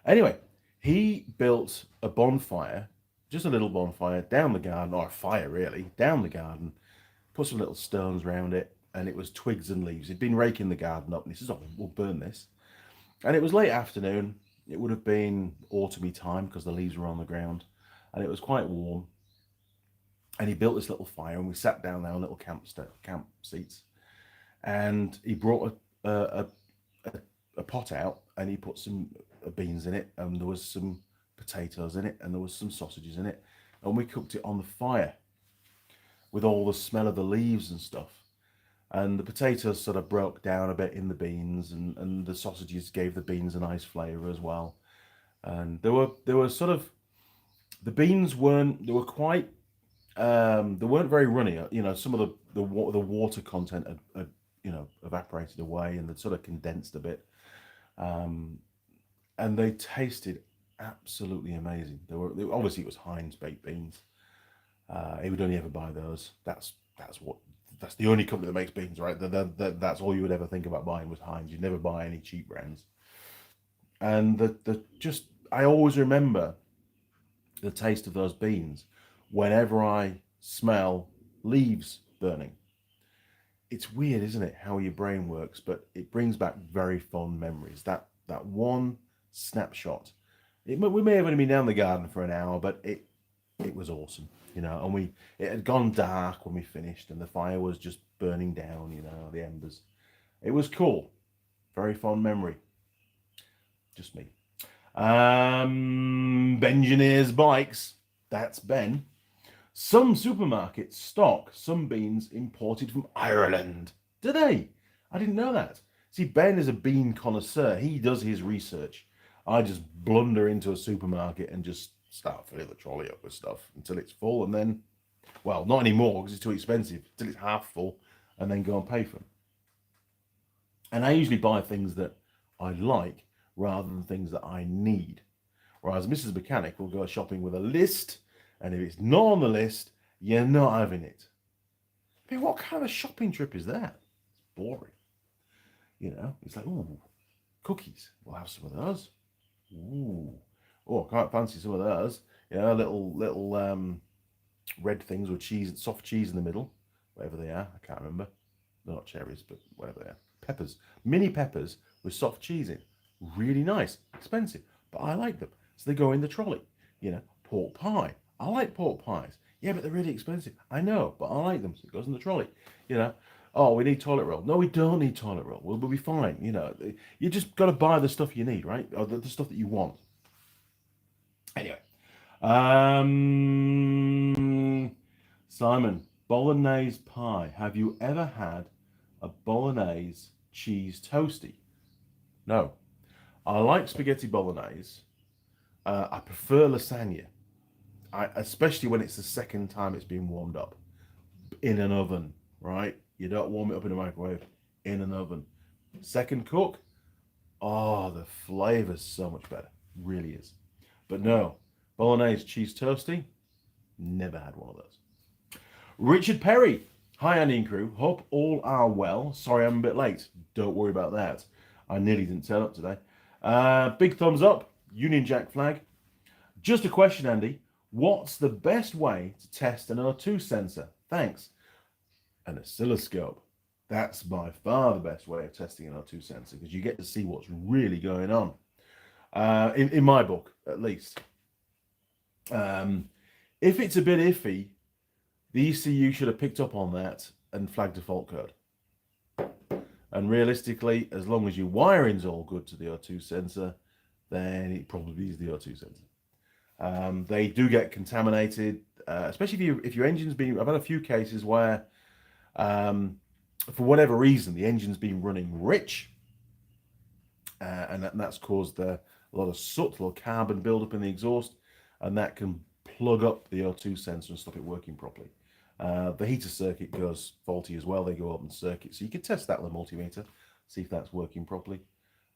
Anyway, he built a bonfire, just a little bonfire down the garden, or a fire really, down the garden, put some little stones around it, and it was twigs and leaves. He'd been raking the garden up, and he says, oh, we'll burn this. And it was late afternoon. It would have been autumny time because the leaves were on the ground, and it was quite warm. And he built this little fire, and we sat down there on little camp seats, and he brought a pot out, and he put some beans in it, and there was some potatoes in it, and there was some sausages in it, and we cooked it on the fire with all the smell of the leaves and stuff. And the potatoes sort of broke down a bit in the beans, and the sausages gave the beans a nice flavour as well. And there were sort of, the beans weren't, they were quite they weren't very runny. You know, some of the water content had evaporated away, and they'd sort of condensed a bit. And they tasted absolutely amazing. Obviously it was Heinz baked beans. He would only ever buy those. That's the only company that makes beans, right? That's all you would ever think about buying was Heinz. You'd never buy any cheap brands. And I always remember the taste of those beans whenever I smell leaves burning. It's weird, isn't it, how your brain works, but it brings back very fond memories. That one snapshot. We may have only been down the garden for an hour, but it was awesome, you know. And it had gone dark when we finished, and the fire was just burning down, you know, the embers. It was cool. Very fond memory. Just me. Bengineer's Bikes. That's Ben. Some supermarkets stock some beans imported from Ireland. Do they? I didn't know that. See, Ben is a bean connoisseur. He does his research. I just blunder into a supermarket and just start filling the trolley up with stuff until it's full, and then, well, not anymore because it's too expensive, until it's half full, and then go and pay for them. And I usually buy things that I like rather than things that I need. Whereas Mrs. Mechanic will go shopping with a list, and if it's not on the list, you're not having it. I mean, what kind of shopping trip is that? It's boring. You know, it's like, ooh, cookies. We'll have some of those. Ooh. Oh, I can't fancy some of those. You know, little red things with cheese, soft cheese in the middle, whatever they are. I can't remember. They're not cherries, but whatever they are. Peppers. Mini peppers with soft cheese in. Really nice. Expensive, but I like them. So they go in the trolley. You know, pork pie. I like pork pies. Yeah, but they're really expensive. I know, but I like them. So it goes in the trolley. You know, oh, we need toilet roll. No, we don't need toilet roll. We'll be fine. You know, you just got to buy the stuff you need, right? Or the stuff that you want. Anyway, Simon, Bolognese pie. Have you ever had a Bolognese cheese toastie? No. I like spaghetti bolognese. I prefer lasagna. Especially when it's the second time it's been warmed up in an oven, right? You don't warm it up in a microwave, in an oven. Second cook, oh, the flavor's so much better. Really is. But no, Bolognese cheese toastie, never had one of those. Richard Perry, hi Andy and crew, hope all are well. Sorry I'm a bit late. Don't worry about that. I nearly didn't turn up today. Big thumbs up, Union Jack flag. Just a question, Andy. What's the best way to test an O2 sensor? Thanks. An oscilloscope. That's by far the best way of testing an O2 sensor because you get to see what's really going on. In my book, at least. If it's a bit iffy, the ECU should have picked up on that and flagged a fault code. And realistically, as long as your wiring's all good to the O2 sensor, then it probably is the O2 sensor. They do get contaminated, especially if your engine's been. I've had a few cases where, for whatever reason, the engine's been running rich, and that's caused a lot of soot, a lot of carbon buildup in the exhaust. and that can plug up the O2 sensor and stop it working properly. The heater circuit goes faulty as well. They go open circuit, so you can test that with a multimeter, see if that's working properly.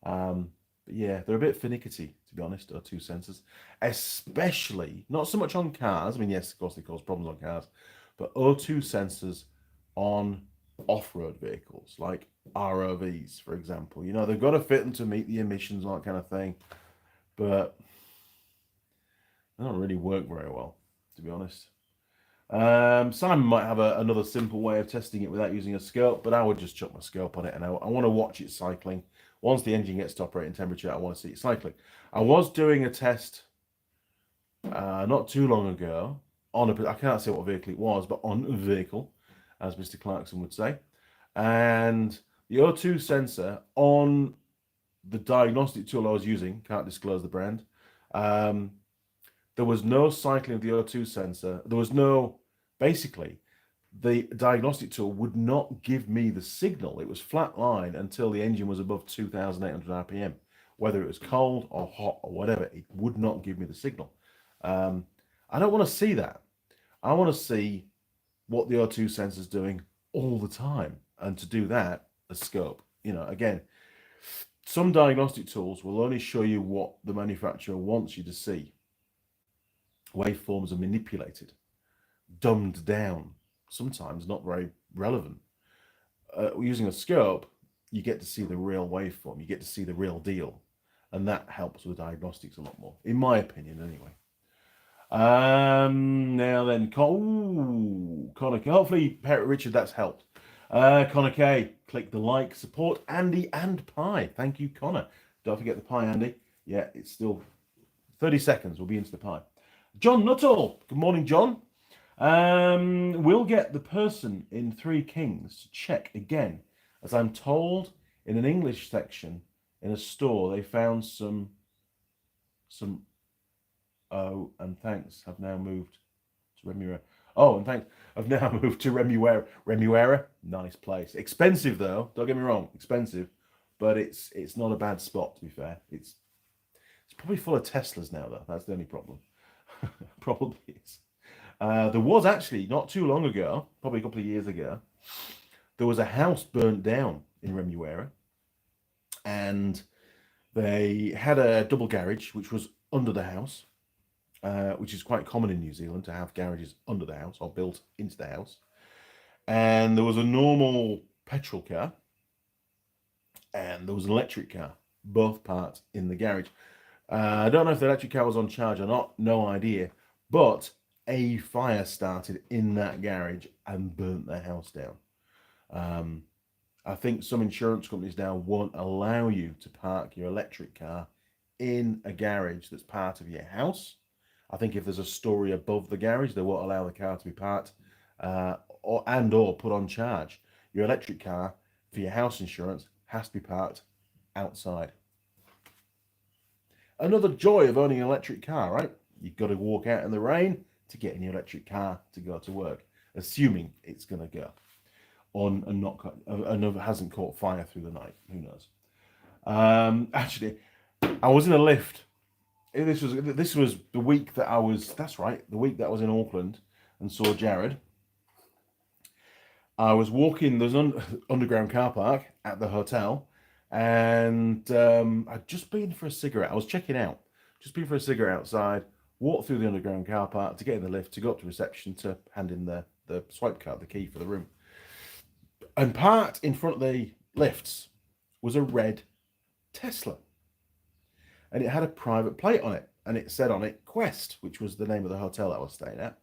But yeah, they're a bit finicky, to be honest, O2 sensors, especially not so much on cars. I mean, yes, of course they cause problems on cars, but O2 sensors on off-road vehicles like ROVs, for example. You know, they've got to fit them to meet the emissions and that kind of thing, but they don't really work very well, to be honest. Simon might have another simple way of testing it without using a scope, but I would just chuck my scope on it, and I want to watch it cycling. Once the engine gets to operating temperature, I want to see it cycling. I was doing a test not too long ago on I can't say what vehicle it was, but on a vehicle, as Mr. Clarkson would say. And the O2 sensor on the diagnostic tool I was using, can't disclose the brand, there was no cycling of the O2 sensor. There was no, basically, the diagnostic tool would not give me the signal. It was flat line until the engine was above 2,800 RPM. Whether it was cold or hot or whatever, it would not give me the signal. I don't want to see that. I want to see what the O2 sensor is doing all the time. And to do that, a scope. You know, again, some diagnostic tools will only show you what the manufacturer wants you to see. Waveforms are manipulated, dumbed down, sometimes not very relevant. Using a scope, you get to see the real waveform, you get to see the real deal, and that helps with diagnostics a lot more, in my opinion, anyway. Now then, Connor, hopefully, Richard, that's helped. Connor K, click the like, support Andy and Pie. Thank you, Connor. Don't forget the pie, Andy. Yeah, it's still 30 seconds. We'll be into the pie. John Nuttall. Good morning, John. We'll get the person in Three Kings to check again, as I'm told in an English section in a store they found some oh, and thanks have now moved to Remuera. Oh, and thanks have now moved to Remuera. Remuera, nice place. Expensive though, don't get me wrong, expensive, but it's not a bad spot, to be fair. It's probably full of Teslas now though. That's the only problem. Probably is. There was actually, not too long ago, probably a couple of years ago, there was a house burnt down in Remuera, and they had a double garage which was under the house, which is quite common in New Zealand to have garages under the house or built into the house. And there was a normal petrol car, and there was an electric car, both parts in the garage. I don't know if the electric car was on charge or not, no idea, but a fire started in that garage and burnt the house down. I think some insurance companies now won't allow you to park your electric car in a garage that's part of your house. I think if there's a story above the garage, they won't allow the car to be parked or put on charge. Your electric car for your house insurance has to be parked outside. Another joy of owning an electric car, right? You've got to walk out in the rain to get in your electric car to go to work, assuming it's going to go on and hasn't caught fire through the night. Who knows? Actually, I was in a lift. This was the week that I was. That's right, the week that I was in Auckland and saw Jared. I was walking. There's an underground car park at the hotel. And I'd just been for a cigarette. I was checking out, just been for a cigarette outside, walked through the underground car park to get in the lift, to go up to reception to hand in the swipe card, the key for the room. And parked in front of the lifts was a red Tesla. And it had a private plate on it. And it said on it, Quest, which was the name of the hotel I was staying at.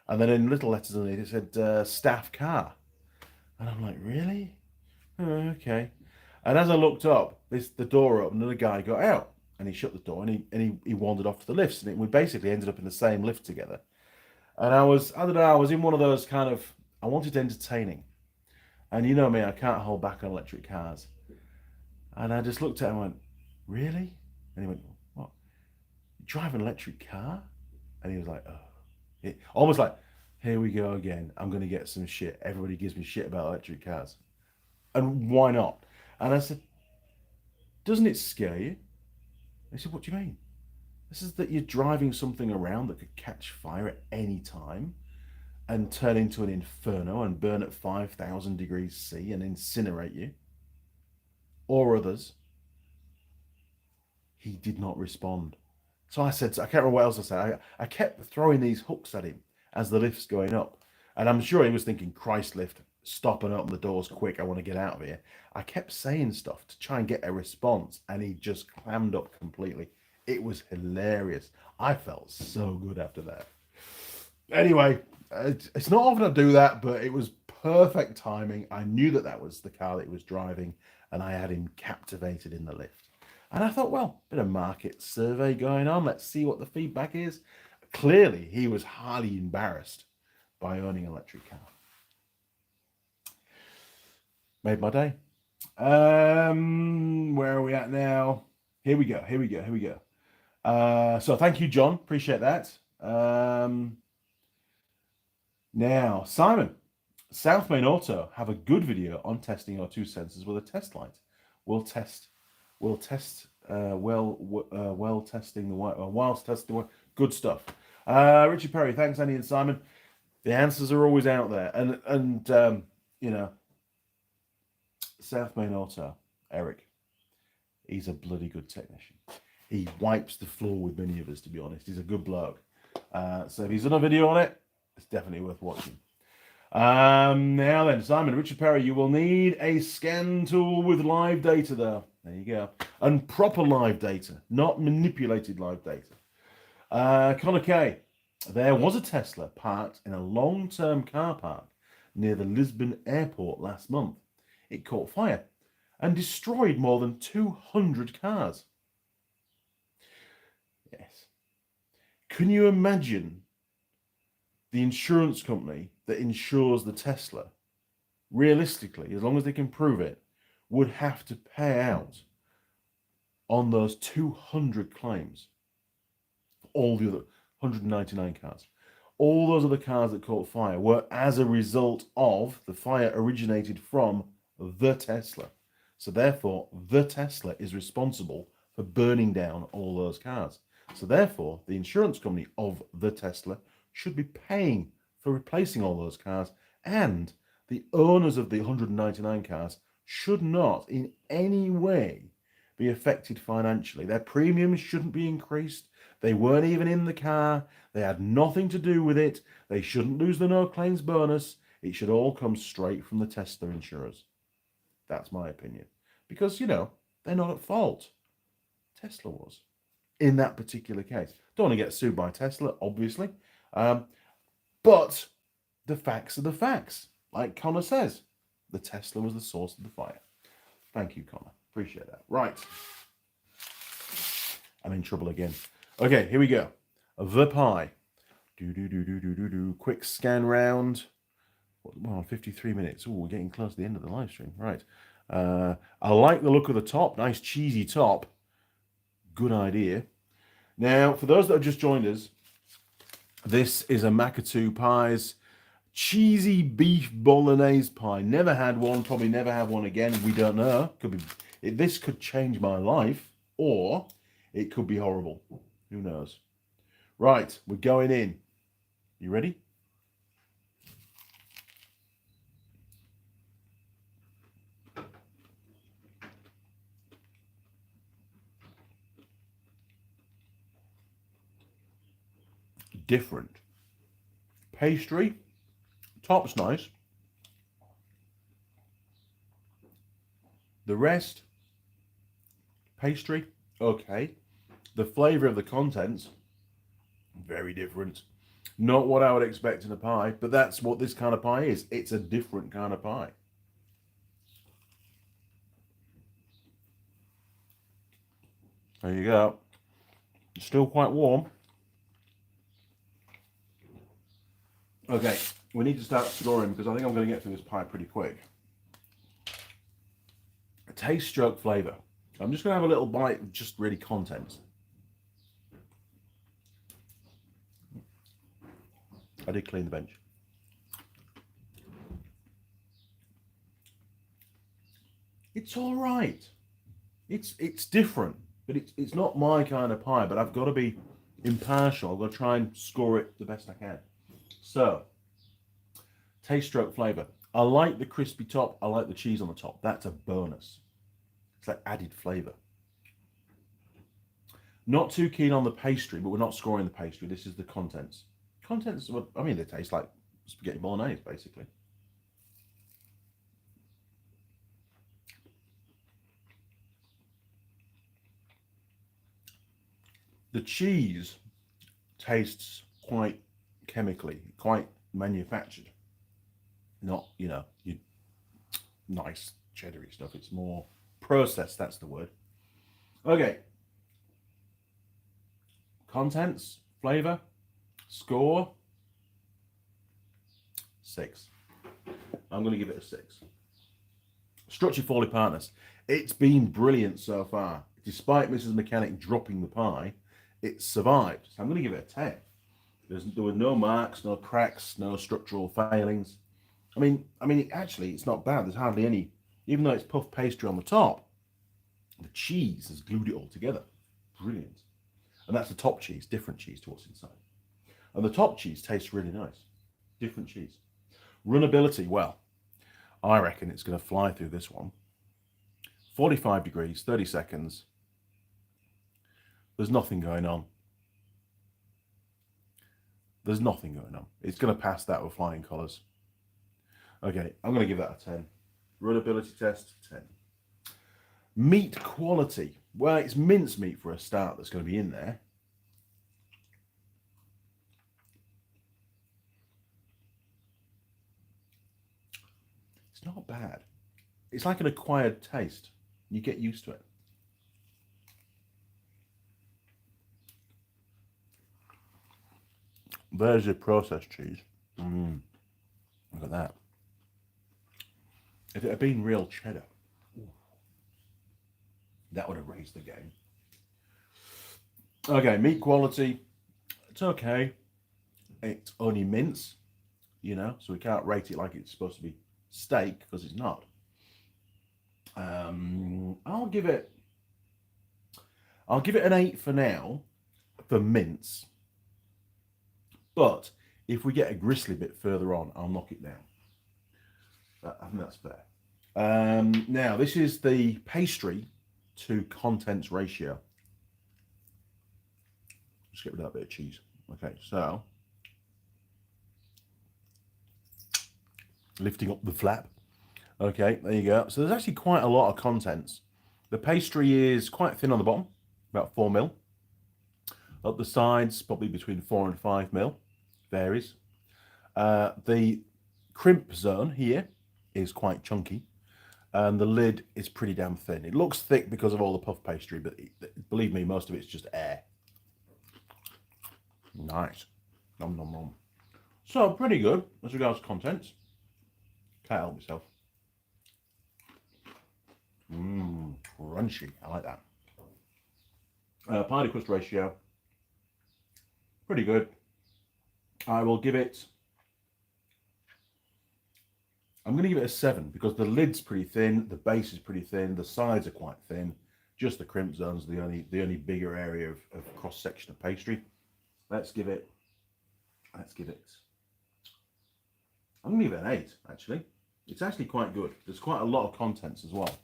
And then in little letters underneath, it said staff car. And I'm like, really? Oh, okay. And as I looked up, the door opened and the guy got out, and he shut the door and he wandered off to the lifts, and we basically ended up in the same lift together. And I was in one of those kind of, I wanted entertaining, and you know me, I can't hold back on electric cars. And I just looked at him and went, really? And he went, what? You drive an electric car? And he was like, oh, almost like, here we go again. I'm going to get some shit. Everybody gives me shit about electric cars, and why not? And I said, doesn't it scare you? He said, what do you mean? This is that you're driving something around that could catch fire at any time and turn into an inferno and burn at 5,000 degrees C and incinerate you, or others. He did not respond. So I said, I can't remember what else I said. I kept throwing these hooks at him as the lift's going up. And I'm sure he was thinking, Christ, lift, stop and open the doors quick. I want to get out of here. I kept saying stuff to try and get a response, and he just clammed up completely. It was hilarious. I felt so good after that. Anyway, it's not often I do that, but it was perfect timing. I knew that that was the car that he was driving, and I had him captivated in the lift. And I thought, well, bit of market survey going on. Let's see what the feedback is. Clearly, he was highly embarrassed by owning an electric car. Made my day. Where are we at now? Here we go. So thank you, John. Appreciate that. Now, Simon, South Main Auto have a good video on testing our two sensors with a test light. We'll test whilst testing the good stuff. Richard Perry, thanks, Andy and Simon. The answers are always out there, and you know, South Main Auto, Eric, he's a bloody good technician. He wipes the floor with many of us, to be honest. He's a good bloke. So if he's done a video on it, it's definitely worth watching. Now then, Simon, Richard Perry, you will need a scan tool with live data, though. There you go. And proper live data, not manipulated live data. Connor K, there was a Tesla parked in a long-term car park near the Lisbon airport last month. It caught fire and destroyed more than 200 cars. Yes. Can you imagine the insurance company that insures the Tesla, realistically, as long as they can prove it, would have to pay out on those 200 claims for all the other 199 cars? All those other cars that caught fire were as a result of the fire originated from the Tesla. So therefore, the Tesla is responsible for burning down all those cars. So therefore, the insurance company of the Tesla should be paying for replacing all those cars, and the owners of the 199 cars should not in any way be affected financially. Their premiums shouldn't be increased. They weren't even in the car. They had nothing to do with it. They shouldn't lose the no claims bonus. It should all come straight from the Tesla insurers. That's my opinion. Because, you know, they're not at fault. Tesla was in that particular case. Don't want to get sued by Tesla, obviously. But the facts are the facts. Like Connor says, the Tesla was the source of the fire. Thank you, Connor. Appreciate that. Right. I'm in trouble again. Okay, here we go. The Pie. Quick scan round. Well, 53 minutes. Oh, we're getting close to the end of the live stream. Right. I like the look of the top. Nice cheesy top. Good idea. Now, for those that have just joined us, this is a Makatu Pies cheesy beef bolognese pie. Never had one, probably never have one again. We don't know. Could be. This could change my life, or it could be horrible. Who knows? Right, we're going in. You ready? Different. Pastry. Top's nice. The rest, pastry, okay. The flavour of the contents, very different. Not what I would expect in a pie, but that's what this kind of pie is. It's a different kind of pie. There you go. It's still quite warm. Okay, we need to start scoring because I think I'm going to get through this pie pretty quick. Taste, stroke, flavour. I'm just going to have a little bite of just really contents. I did clean the bench. It's all right. It's different. but it's not my kind of pie. But I've got to be impartial. I've got to try and score it the best I can. So, taste, stroke, flavour. I like the crispy top. I like the cheese on the top. That's a bonus. It's like added flavour. Not too keen on the pastry, but we're not scoring the pastry. This is the contents. Contents, well, I mean, they taste like spaghetti bolognese, basically. The cheese tastes quite chemically, quite manufactured. Not, you know, you nice cheddary stuff. It's more processed, that's the word. Okay. Contents, flavour, score, 6. I'm going to give it a 6. Structure Foley Partners. It's been brilliant so far. Despite Mrs. Mechanic dropping the pie, it survived. So I'm going to give it a 10. There were no marks, no cracks, no structural failings. I mean, actually, it's not bad. There's hardly any, even though it's puff pastry on the top, the cheese has glued it all together. Brilliant. And that's the top cheese, different cheese to what's inside. And the top cheese tastes really nice. Different cheese. Runnability, well, I reckon it's going to fly through this one. 45 degrees, 30 seconds. There's nothing going on. There's nothing going on. It's going to pass that with flying colours. Okay, I'm going to give that a 10. Runnability test, 10. Meat quality. Well, it's mincemeat for a start that's going to be in there. It's not bad. It's like an acquired taste. You get used to it. There's your processed cheese. Look at that. If it had been real cheddar, that would have raised the game. Okay, meat quality. It's okay. It's only mince, you know, so we can't rate it like it's supposed to be steak because it's not. I'll give it an 8 for now for mince. But if we get a gristly bit further on, I'll knock it down. I think that's fair. Now, this is the pastry to contents ratio. Just get rid of that bit of cheese. Okay, so lifting up the flap. Okay, there you go. So there's actually quite a lot of contents. The pastry is quite thin on the bottom, about 4 mil. Up the sides, probably between 4 and 5 mil. Varies. The crimp zone here is quite chunky. And the lid is pretty damn thin. It looks thick because of all the puff pastry, but believe me, most of it's just air. Nice. Nom nom nom. So, pretty good as regards to contents. Can't help myself. Crunchy. I like that. Pie to crust ratio. Pretty good. I will give it... I'm going to give it a 7 because the lid's pretty thin, the base is pretty thin, the sides are quite thin. Just the crimp zone's the only bigger area of cross section of pastry. Let's give it. I'm going to give it an 8. Actually, it's actually quite good. There's quite a lot of contents as well.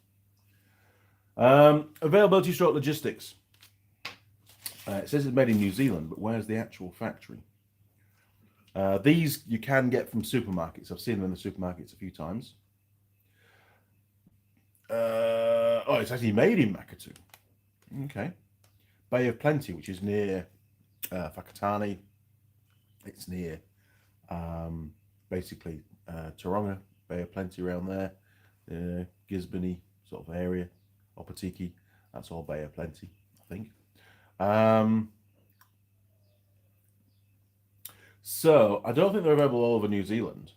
Availability stroke logistics. It says it's made in New Zealand, but where's the actual factory? These you can get from supermarkets. I've seen them in the supermarkets a few times. Oh, it's actually made in Makatu. Okay. Bay of Plenty, which is near Whakatane. It's near basically Taronga, Bay of Plenty around there. Gisborne sort of area. Opotiki. That's all Bay of Plenty, I think. So, I don't think they're available all over New Zealand,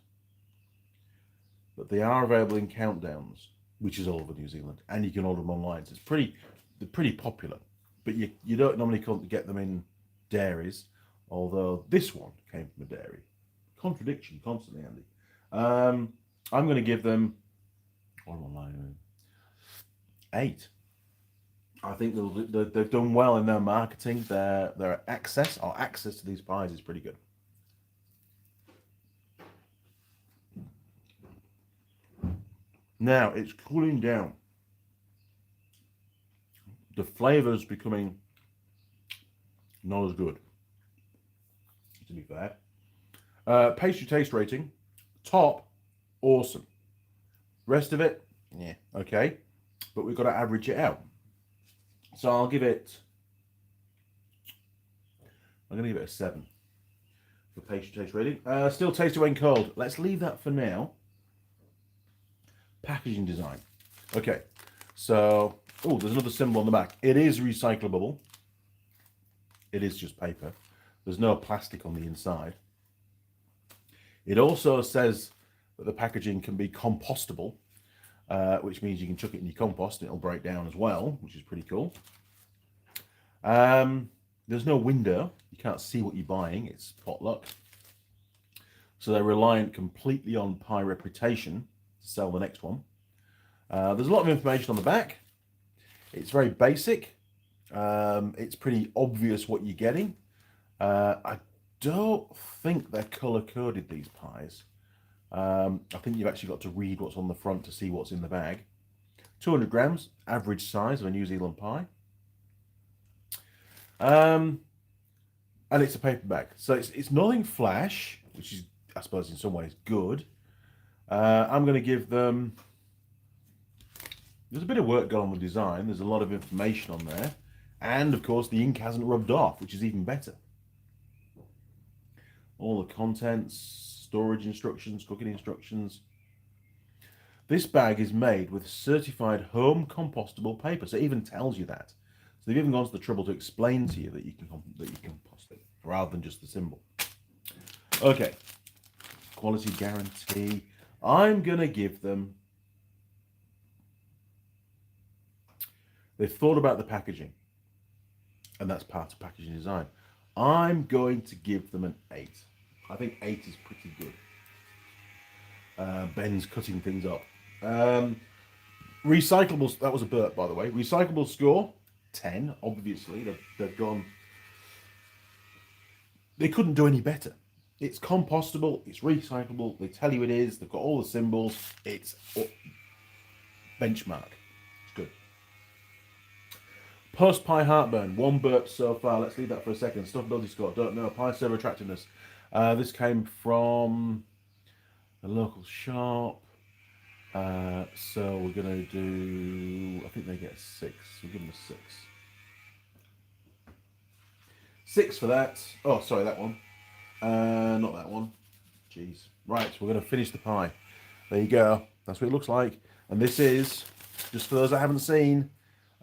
but they are available in Countdowns, which is all over New Zealand, and you can order them online. So they're pretty popular, but you don't normally get them in dairies, although this one came from a dairy. Contradiction constantly, Andy. I'm going to give them 8. I think they've done well in their marketing. Their access to these pies is pretty good. Now it's cooling down. The flavour's becoming not as good, to be fair. Pastry taste rating, top, awesome. Rest of it, yeah, okay. But we've got to average it out. So I'm going to give it a 7 for pastry taste rating. Still tasty when cold. Let's leave that for now. Packaging design. Okay, so, oh, there's another symbol on the back. It is recyclable. It is just paper. There's no plastic on the inside. It also says that the packaging can be compostable, which means you can chuck it in your compost and it'll break down as well, which is pretty cool. There's no window. You can't see what you're buying. It's potluck. So they're reliant completely on pie reputation to sell the next one. There's a lot of information on the back. It's very basic. It's pretty obvious what you're getting. I don't think they're color-coded, these pies. I think you've actually got to read what's on the front to see what's in the bag. 200 grams, average size of a New Zealand pie. And it's a paper bag. So it's nothing flash, which is, I suppose, in some ways good. I'm going to give them... There's a bit of work gone on the design. There's a lot of information on there. And, of course, the ink hasn't rubbed off, which is even better. All the contents, storage instructions, cooking instructions. This bag is made with certified home compostable paper, so it even tells you that. So they've even gone to the trouble to explain to you that you can compost it, rather than just the symbol. Okay, quality guarantee. I'm gonna give them... They've thought about the packaging, and that's part of packaging design. I'm going to give them an 8. I think 8 is pretty good. Ben's cutting things up. Recyclables, that was a burp, by the way. Recyclable score, 10, obviously. They've gone... They couldn't do any better. It's compostable, it's recyclable, they tell you it is, they've got all the symbols, it's benchmark. It's good. Post-pie heartburn, 1 burp so far. Let's leave that for a second. Stuffability score, don't know. Pie server attractiveness. This came from a local shop. So we're going to do... I think they get a 6. We'll give them a 6. 6 for that. Oh, sorry, that one. Not that one. Jeez. Right, we're going to finish the pie. There you go. That's what it looks like. And this is, just for those that haven't seen...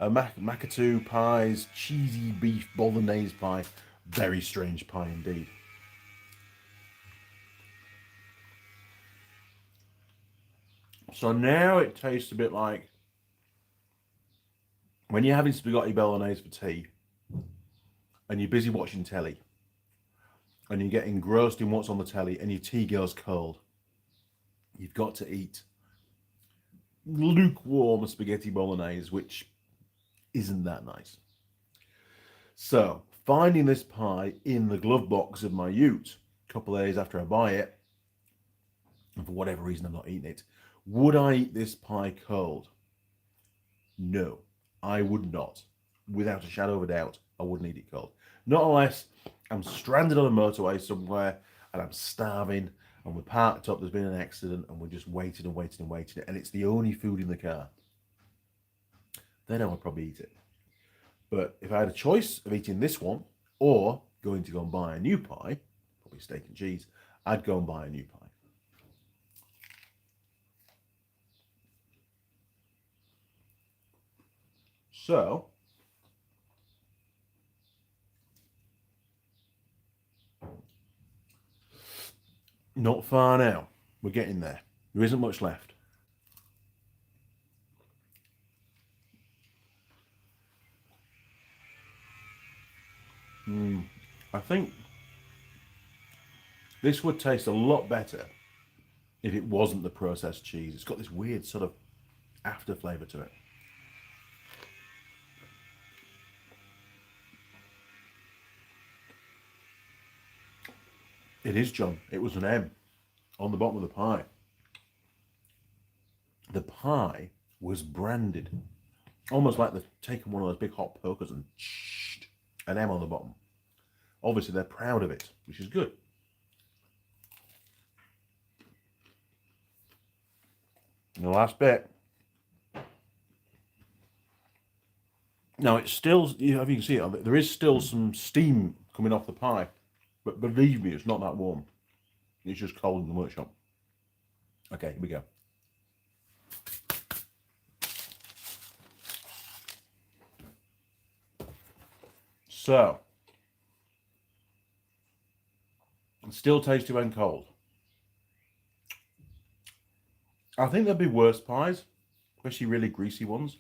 Makatu Pie's cheesy beef bolognese pie. Very strange pie indeed. So now it tastes a bit like when you're having spaghetti bolognese for tea and you're busy watching telly and you get engrossed in what's on the telly and your tea goes cold. You've got to eat lukewarm spaghetti bolognese, which isn't that nice. So, finding this pie in the glove box of my ute a couple of days after I buy it, and for whatever reason I'm not eating it, would I eat this pie cold? No, I would not. Without a shadow of a doubt, I wouldn't eat it cold. Not unless I'm stranded on a motorway somewhere and I'm starving and we're parked up, there's been an accident and we're just waiting and waiting and waiting and it's the only food in the car. Then I would probably eat it. But if I had a choice of eating this one or going to go and buy a new pie, probably steak and cheese, I'd go and buy a new pie. So, not far now. We're getting there. There isn't much left. I think this would taste a lot better if it wasn't the processed cheese. It's got this weird sort of after flavour to it. It is, John. It was an M on the bottom of the pie. The pie was branded. Almost like they've taken one of those big hot pokers and an M on the bottom. Obviously, they're proud of it, which is good. And the last bit. Now, it's still, you know, if you can see it, there is still some steam coming off the pie. But believe me, it's not that warm. It's just cold in the workshop. Okay, here we go. So, it's still tasty when cold. I think there'd be worse pies, especially really greasy ones.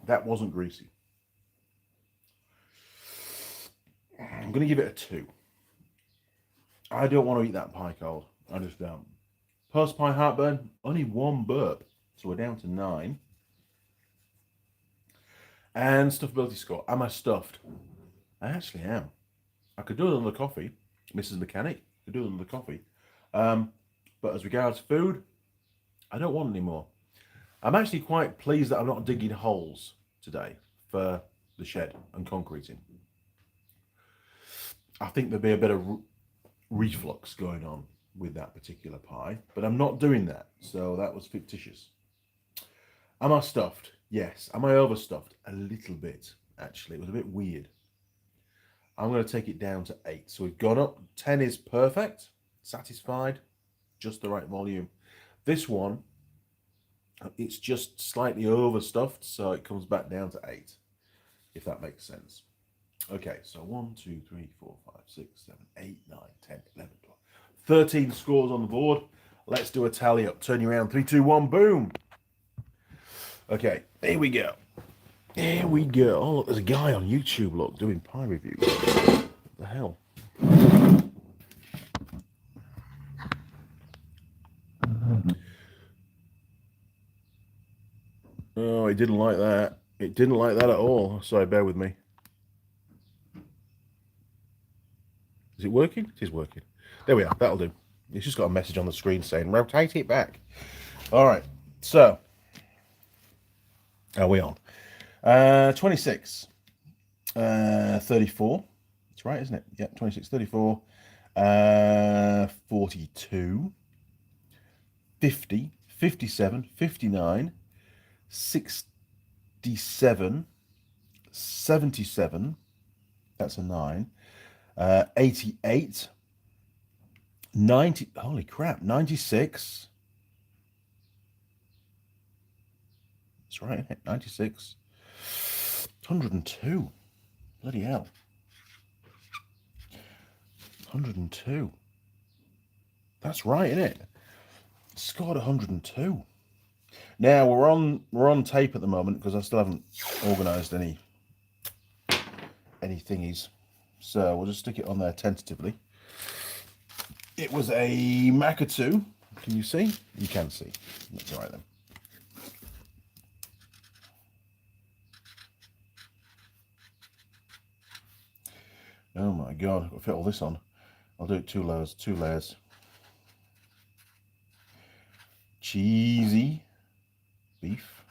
That wasn't greasy. I'm going to give it a 2. I don't want to eat that pie cold. I just don't. Post pie heartburn, only 1 burp. So we're down to 9. And stuffability score. Am I stuffed? I actually am. I could do another coffee, Mrs. Mechanic. I could do another coffee. But as regards food, I don't want any more. I'm actually quite pleased that I'm not digging holes today for the shed and concreting. I think there'd be a bit of reflux going on with that particular pie, but I'm not doing that, so that was fictitious. Am I stuffed? Yes. Am I overstuffed? A little bit, actually. It was a bit weird. I'm going to take it down to 8. So we've gone up. 10 is perfect, satisfied, just the right volume. This one, it's just slightly overstuffed, so it comes back down to 8, if that makes sense. Okay, so 1, 2, 3, 4, 5, 6, 7, 8, 9, 10, 11, 12. 13 scores on the board. Let's do a tally up. Turn you around. 3, 2, 1, boom. Okay, here we go. Here we go. Oh, look, there's a guy on YouTube, look, doing pie reviews. What the hell? Oh, it didn't like that. It didn't like that at all. Sorry, bear with me. Is it working? It is working. There we are. That'll do. It's just got a message on the screen saying, rotate it back. All right. So, are we on? 26. 34. That's right, isn't it? Yeah, 26, 34. 42. 50. 57. 59. 67. 77. That's a 9. 88. 90. Holy crap. 96. That's right, isn't it? 96. 102. Bloody hell. 102. That's right, isn't it? Scored 102. Now we're on tape at the moment because I still haven't organised any thingies. So we'll just stick it on there tentatively. It was a Makatu. Can you see? You can see. That's all right then. Oh my god, I've got to fit all this on. I'll do it 2 layers, 2 layers. Cheesy beef.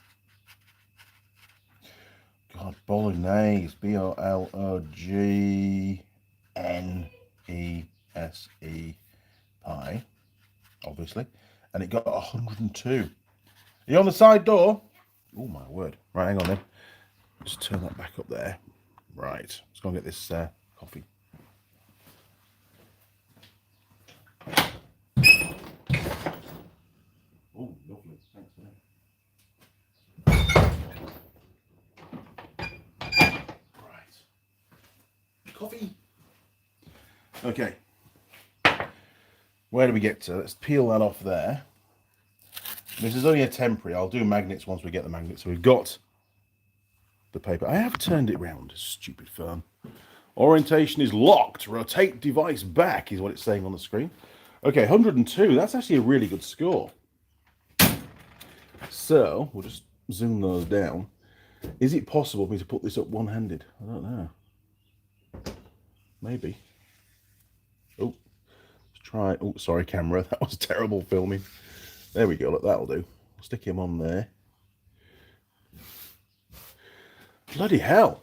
God, Bolognese, Bolognese pie, obviously. And it got 102. Are you on the side door? Oh my word. Right, hang on then. Just turn that back up there. Right, let's go and get this coffee. Oh, lovely. Thanks for that. Right. Coffee. Okay. Where do we get to? Let's peel that off there. This is only a temporary. I'll do magnets once we get the magnets. So we've got the paper. I have turned it round. Stupid firm. Orientation is locked. Rotate device back is what it's saying on the screen. Okay, 102. That's actually a really good score. So we'll just zoom those down. Is it possible for me to put this up one-handed? I don't know. Maybe. Oh, try. Oh, sorry, camera. That was terrible filming. There we go. Look, that'll do. I'll stick him on there. Bloody hell.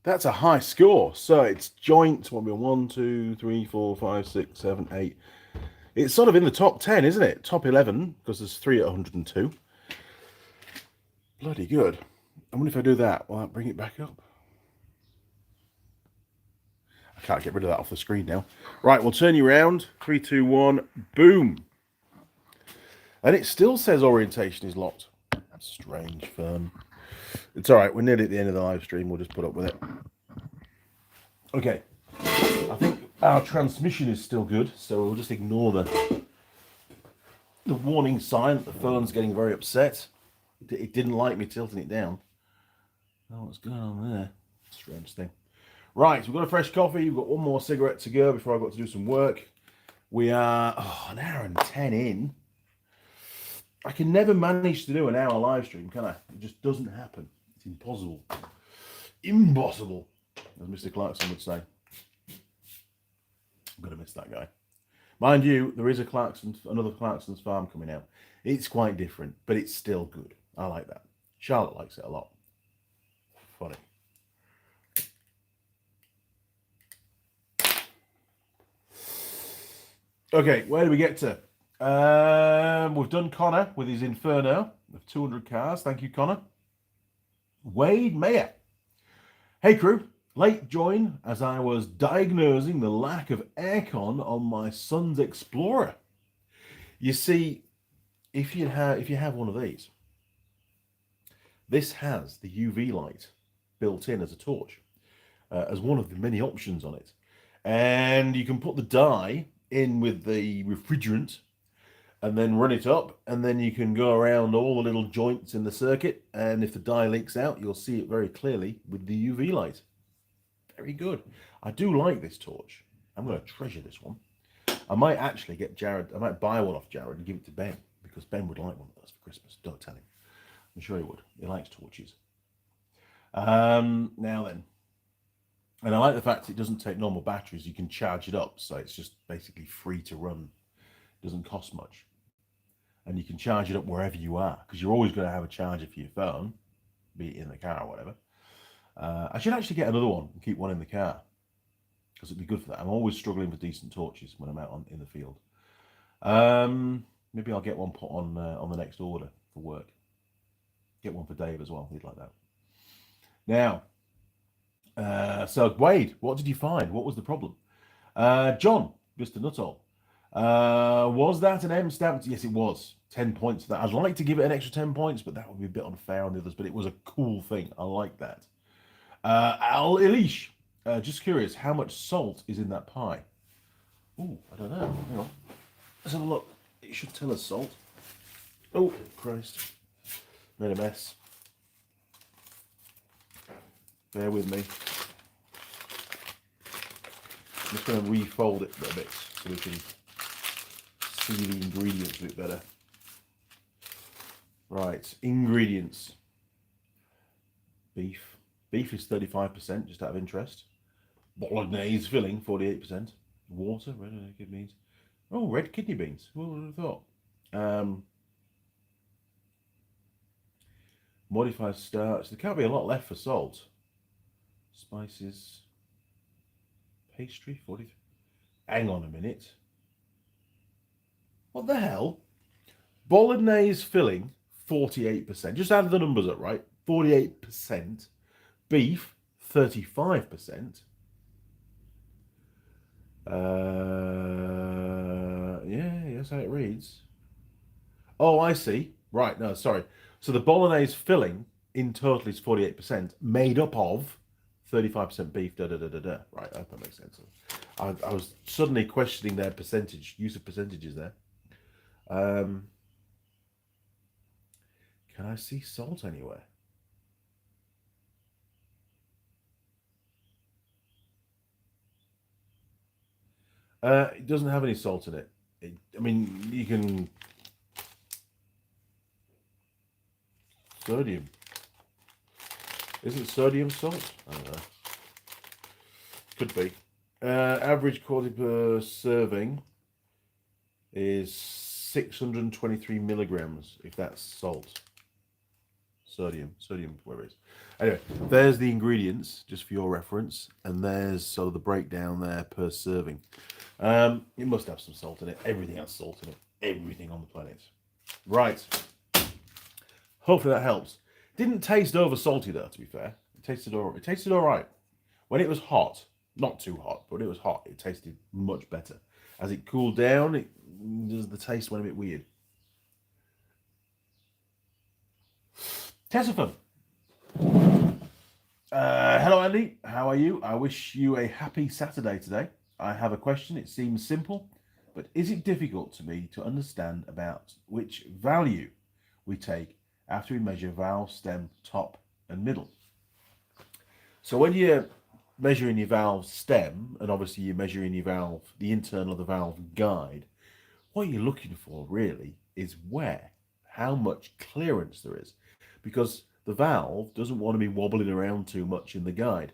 That's a high score. So it's joint. What we 1, 2, 3, 4, 5, 6, 7, 8. It's sort of in the top 10, isn't it? Top 11, because there's 3 at 102. Bloody good. I wonder if I do that, will that bring it back up? I can't get rid of that off the screen now. Right, we'll turn you around. 3, 2, 1, boom. And it still says orientation is locked. That's strange, Fern. It's all right. We're nearly at the end of the live stream. We'll just put up with it. Okay. I think our transmission is still good, so we'll just ignore the warning sign that the phone's getting very upset. It didn't like me tilting it down. Oh, what's going on there? Strange thing. Right, we've got a fresh coffee. We've got one more cigarette to go before I've got to do some work. We are an hour and 10 in. I can never manage to do an hour live stream, can I? It just doesn't happen. It's impossible. Impossible, as Mr. Clarkson would say. I'm going to miss that guy. Mind you, there is another Clarkson's Farm coming out. It's quite different, but it's still good. I like that. Charlotte likes it a lot. Funny. Okay, where do we get to? We've done Connor with his Inferno of 200 cars. Thank you, Connor. Wade Mayer. Hey, crew. Late join as I was diagnosing the lack of aircon on my son's Explorer. You see, if you have one of these, this has the UV light built in as a torch, as one of the many options on it. And you can put the dye in with the refrigerant and then run it up, and then you can go around all the little joints in the circuit, and if the dye leaks out, you'll see it very clearly with the UV light. Very good. I do like this torch. I'm going to treasure this one. I might actually get Jared, I might buy one off Jared and give it to Ben, because Ben would like one of those for Christmas. Don't tell him. I'm sure he would. He likes torches. Now then. And I like the fact it doesn't take normal batteries. You can charge it up, so it's just basically free to run. It doesn't cost much. And you can charge it up wherever you are, because you're always going to have a charger for your phone, be it in the car or whatever. I should actually get another one and keep one in the car, because it'd be good for that. I'm always struggling for decent torches when I'm out in the field. Maybe I'll get one put on the next order for work. Get one for Dave as well. He'd like that. Now, so Wade, what did you find? What was the problem? John, Mr. Nuttall, was that an M stamp? Yes, it was. 10 points for that. I'd like to give it an extra 10 points, but that would be a bit unfair on the others. But it was a cool thing. I like that. Al Elish, just curious, how much salt is in that pie? Oh, I don't know. Hang on. Let's have a look. It should tell us salt. Oh, Christ. Made a mess. Bear with me. I'm just going to refold it a bit so we can see the ingredients a bit better. Right, ingredients. Beef. Beef is 35%, just out of interest. Bolognese filling, 48%. Water, red kidney beans. Oh, red kidney beans. Who would have thought? Modified starch. There can't be a lot left for salt. Spices. Pastry, 40. Hang on a minute. What the hell? Bolognese filling, 48%. Just added the numbers up, right? 48%. Beef, 35%. Yeah, that's how it reads. Oh, I see. Right, no, sorry. So the Bolognese filling in total is 48%, made up of 35% beef, da-da-da-da-da. Right, I hope that makes sense. I was suddenly questioning their use of percentages there. Can I see salt anywhere? It doesn't have any salt in it. I mean, you can... Sodium. Isn't sodium salt? I don't know. Could be. Average quality per serving. is 623 milligrams, if that's salt. Sodium, whatever it is. Anyway, there's the ingredients, just for your reference, and there's sort of the breakdown there per serving. It must have some salt in it. Everything has salt in it. Everything on the planet. Right. Hopefully that helps. Didn't taste over salty though, to be fair. It tasted all right. When it was hot, not too hot, but it was hot, it tasted much better. As it cooled down, the taste went a bit weird. Tessifon. Hello, Andy. How are you? I wish you a happy Saturday today. I have a question. It seems simple, but is it difficult to me to understand about which value we take after we measure valve stem top and middle? So when you're measuring your valve stem, and obviously you're measuring your valve, the internal of the valve guide, what you're looking for really is how much clearance there is, because the valve doesn't want to be wobbling around too much in the guide.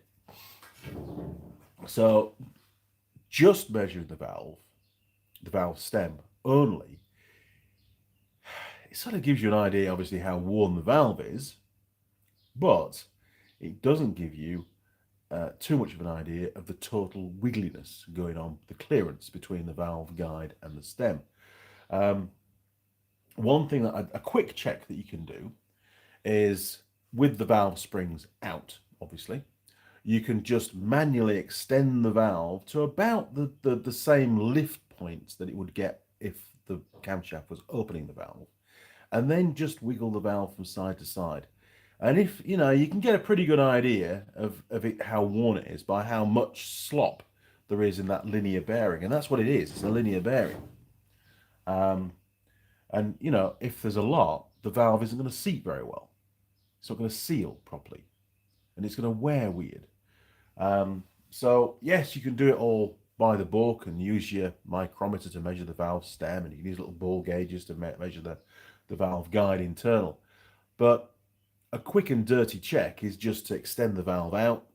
So just measuring the valve stem only, it sort of gives you an idea, obviously, how worn the valve is, but it doesn't give you too much of an idea of the total wiggliness going on, the clearance between the valve guide and the stem. One thing a quick check that you can do is with the valve springs out, obviously, you can just manually extend the valve to about the same lift points that it would get if the camshaft was opening the valve, and then just wiggle the valve from side to side. And if you can get a pretty good idea of it, how worn it is, by how much slop there is in that linear bearing, and that's what it is. It's a linear bearing. And if there's a lot, the valve isn't going to seat very well. It's not going to seal properly, and it's going to wear weird. So yes, you can do it all by the book and use your micrometer to measure the valve stem, and you can use little ball gauges to measure the valve guide internal. But a quick and dirty check is just to extend the valve out,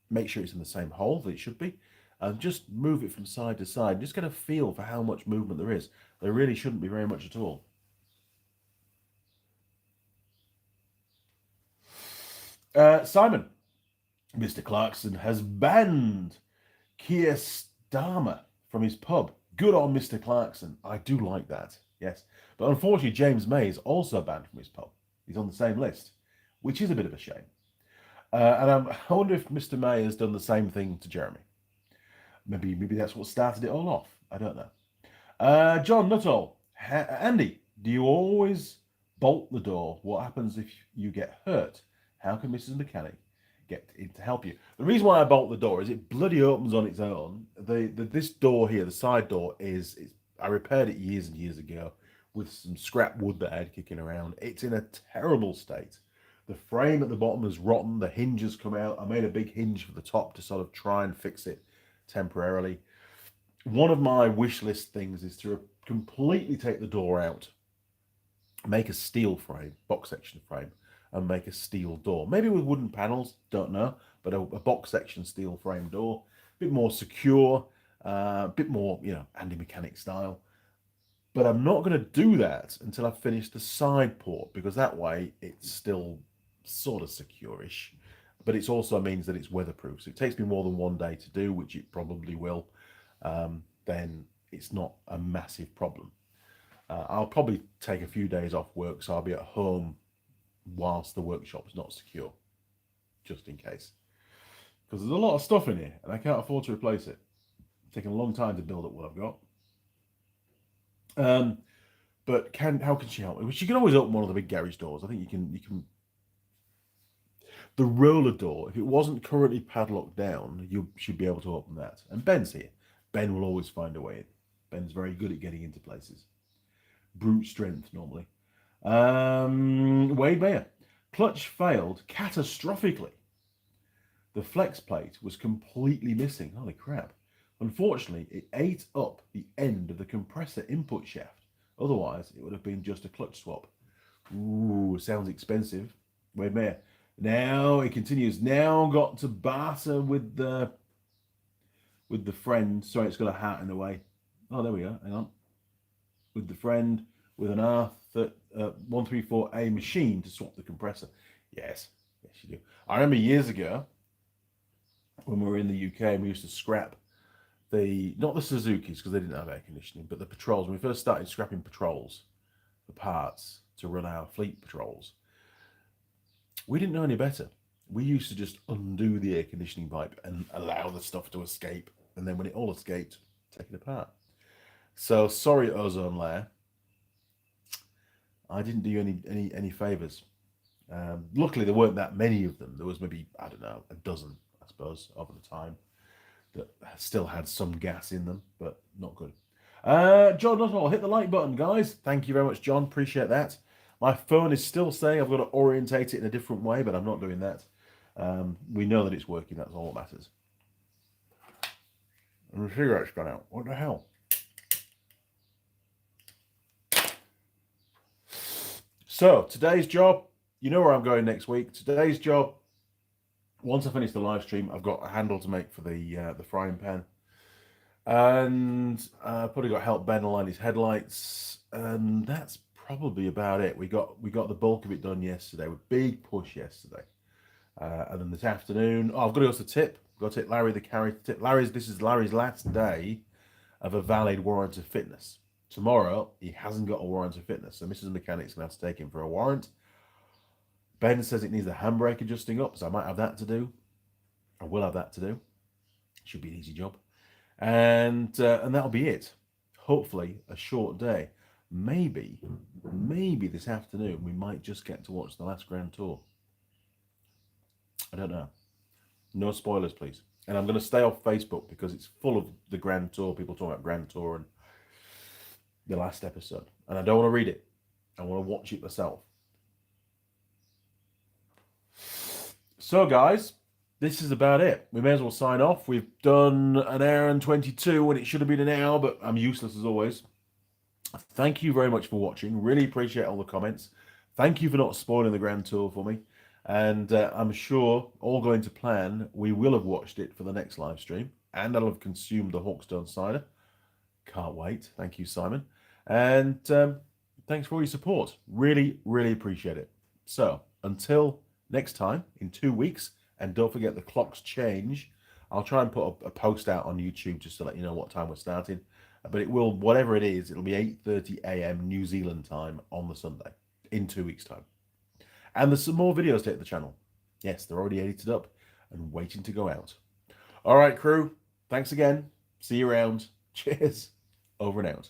make sure it's in the same hole that it should be, and just move it from side to side. Just get a feel for how much movement there is. There really shouldn't be very much at all. Simon, Mr. Clarkson has banned Keir Starmer from his pub. Good on Mr. Clarkson. I do like that, yes. But unfortunately, James May is also banned from his pub. He's on the same list, which is a bit of a shame. And I wonder if Mr. May has done the same thing to Jeremy. Maybe that's what started it all off. I don't know. John Nuttall. Andy, do you always bolt the door? What happens if you get hurt? How can Mrs. Mechanic get in to help you? The reason why I bolt the door is it bloody opens on its own. This door here, the side door, I repaired it years and years ago with some scrap wood that I had kicking around. It's in a terrible state. The frame at the bottom is rotten. The hinge has come out. I made a big hinge for the top to sort of try and fix it temporarily. One of my wish list things is to completely take the door out, make a steel frame, box section frame, and make a steel door. Maybe with wooden panels, don't know, but a box section steel frame door, a bit more secure, a bit more, Andy Mechanic style. But I'm not going to do that until I've finished the side port, because that way it's still sort of secure-ish, but it also means that it's weatherproof. So it takes me more than one day to do, which it probably will. Then it's not a massive problem. I'll probably take a few days off work, so I'll be at home whilst the workshop's not secure, just in case. Because there's a lot of stuff in here, and I can't afford to replace it. It's taken a long time to build up what I've got. But how can she help me? Well, she can always open one of the big garage doors. I think you can. The roller door, if it wasn't currently padlocked down, you should be able to open that. And Ben's here. Ben will always find a way in. Ben's very good at getting into places. Brute strength, normally. Wade Mayer. Clutch failed catastrophically. The flex plate was completely missing. Holy crap. Unfortunately, it ate up the end of the compressor input shaft. Otherwise, it would have been just a clutch swap. Ooh, sounds expensive. Wade Mayer. Now, it continues. Now got to barter with the friend. Sorry, it's got a hat in the way. Oh, there we go. Hang on. with the friend with an R134A machine to swap the compressor. Yes, yes you do. I remember years ago when we were in the UK, we used to scrap not the Suzukis because they didn't have air conditioning, but the patrols. When we first started scrapping patrols for parts to run our fleet patrols, we didn't know any better. We used to just undo the air conditioning pipe and allow the stuff to escape, and then when it all escaped, take it apart. So sorry, ozone layer. I didn't do you any favors. Luckily, there weren't that many of them. There was maybe, I don't know, a dozen, I suppose, over the time that still had some gas in them, but not good. John Nuttall, hit the like button, guys. Thank you very much, John. Appreciate that. My phone is still saying I've got to orientate it in a different way, but I'm not doing that. We know that it's working. That's all that matters. And the cigarette's gone out. What the hell? So, today's job, you know where I'm going next week. Today's job, once I finish the live stream, I've got a handle to make for the frying pan. And probably got to help Ben align his headlights. And that's probably about it. We got the bulk of it done yesterday. With big push yesterday. And then this afternoon, I've got to go to tip. I've got to take Larry the carry to tip. This is Larry's last day of a valid warrant of fitness. Tomorrow, he hasn't got a warrant of fitness, so Mrs. Mechanic's going to have to take him for a warrant. Ben says it needs the handbrake adjusting up, so I might have that to do. I will have that to do. Should be an easy job. And that'll be it. Hopefully, a short day. Maybe this afternoon, we might just get to watch the last Grand Tour. I don't know. No spoilers, please. And I'm going to stay off Facebook because it's full of the Grand Tour, people talking about Grand Tour and the last episode. And I don't want to read it. I want to watch it myself. So, guys, this is about it. We may as well sign off. We've done an hour and 22 when it should have been an hour, but I'm useless as always. Thank you very much for watching. Really appreciate all the comments. Thank you for not spoiling the Grand Tour for me. And I'm sure, all going to plan, we will have watched it for the next live stream. And I'll have consumed the Hawkstone cider. Can't wait. Thank you, Simon. And thanks for all your support. Really, really appreciate it. So, until next time, in 2 weeks, and don't forget the clocks change. I'll try and put a post out on YouTube just to let you know what time we're starting. But it will, whatever it is, it'll be 8:30 a.m. New Zealand time on the Sunday in 2 weeks' time. And there's some more videos to hit the channel. Yes, they're already edited up and waiting to go out. All right, crew. Thanks again. See you around. Cheers. Over and out.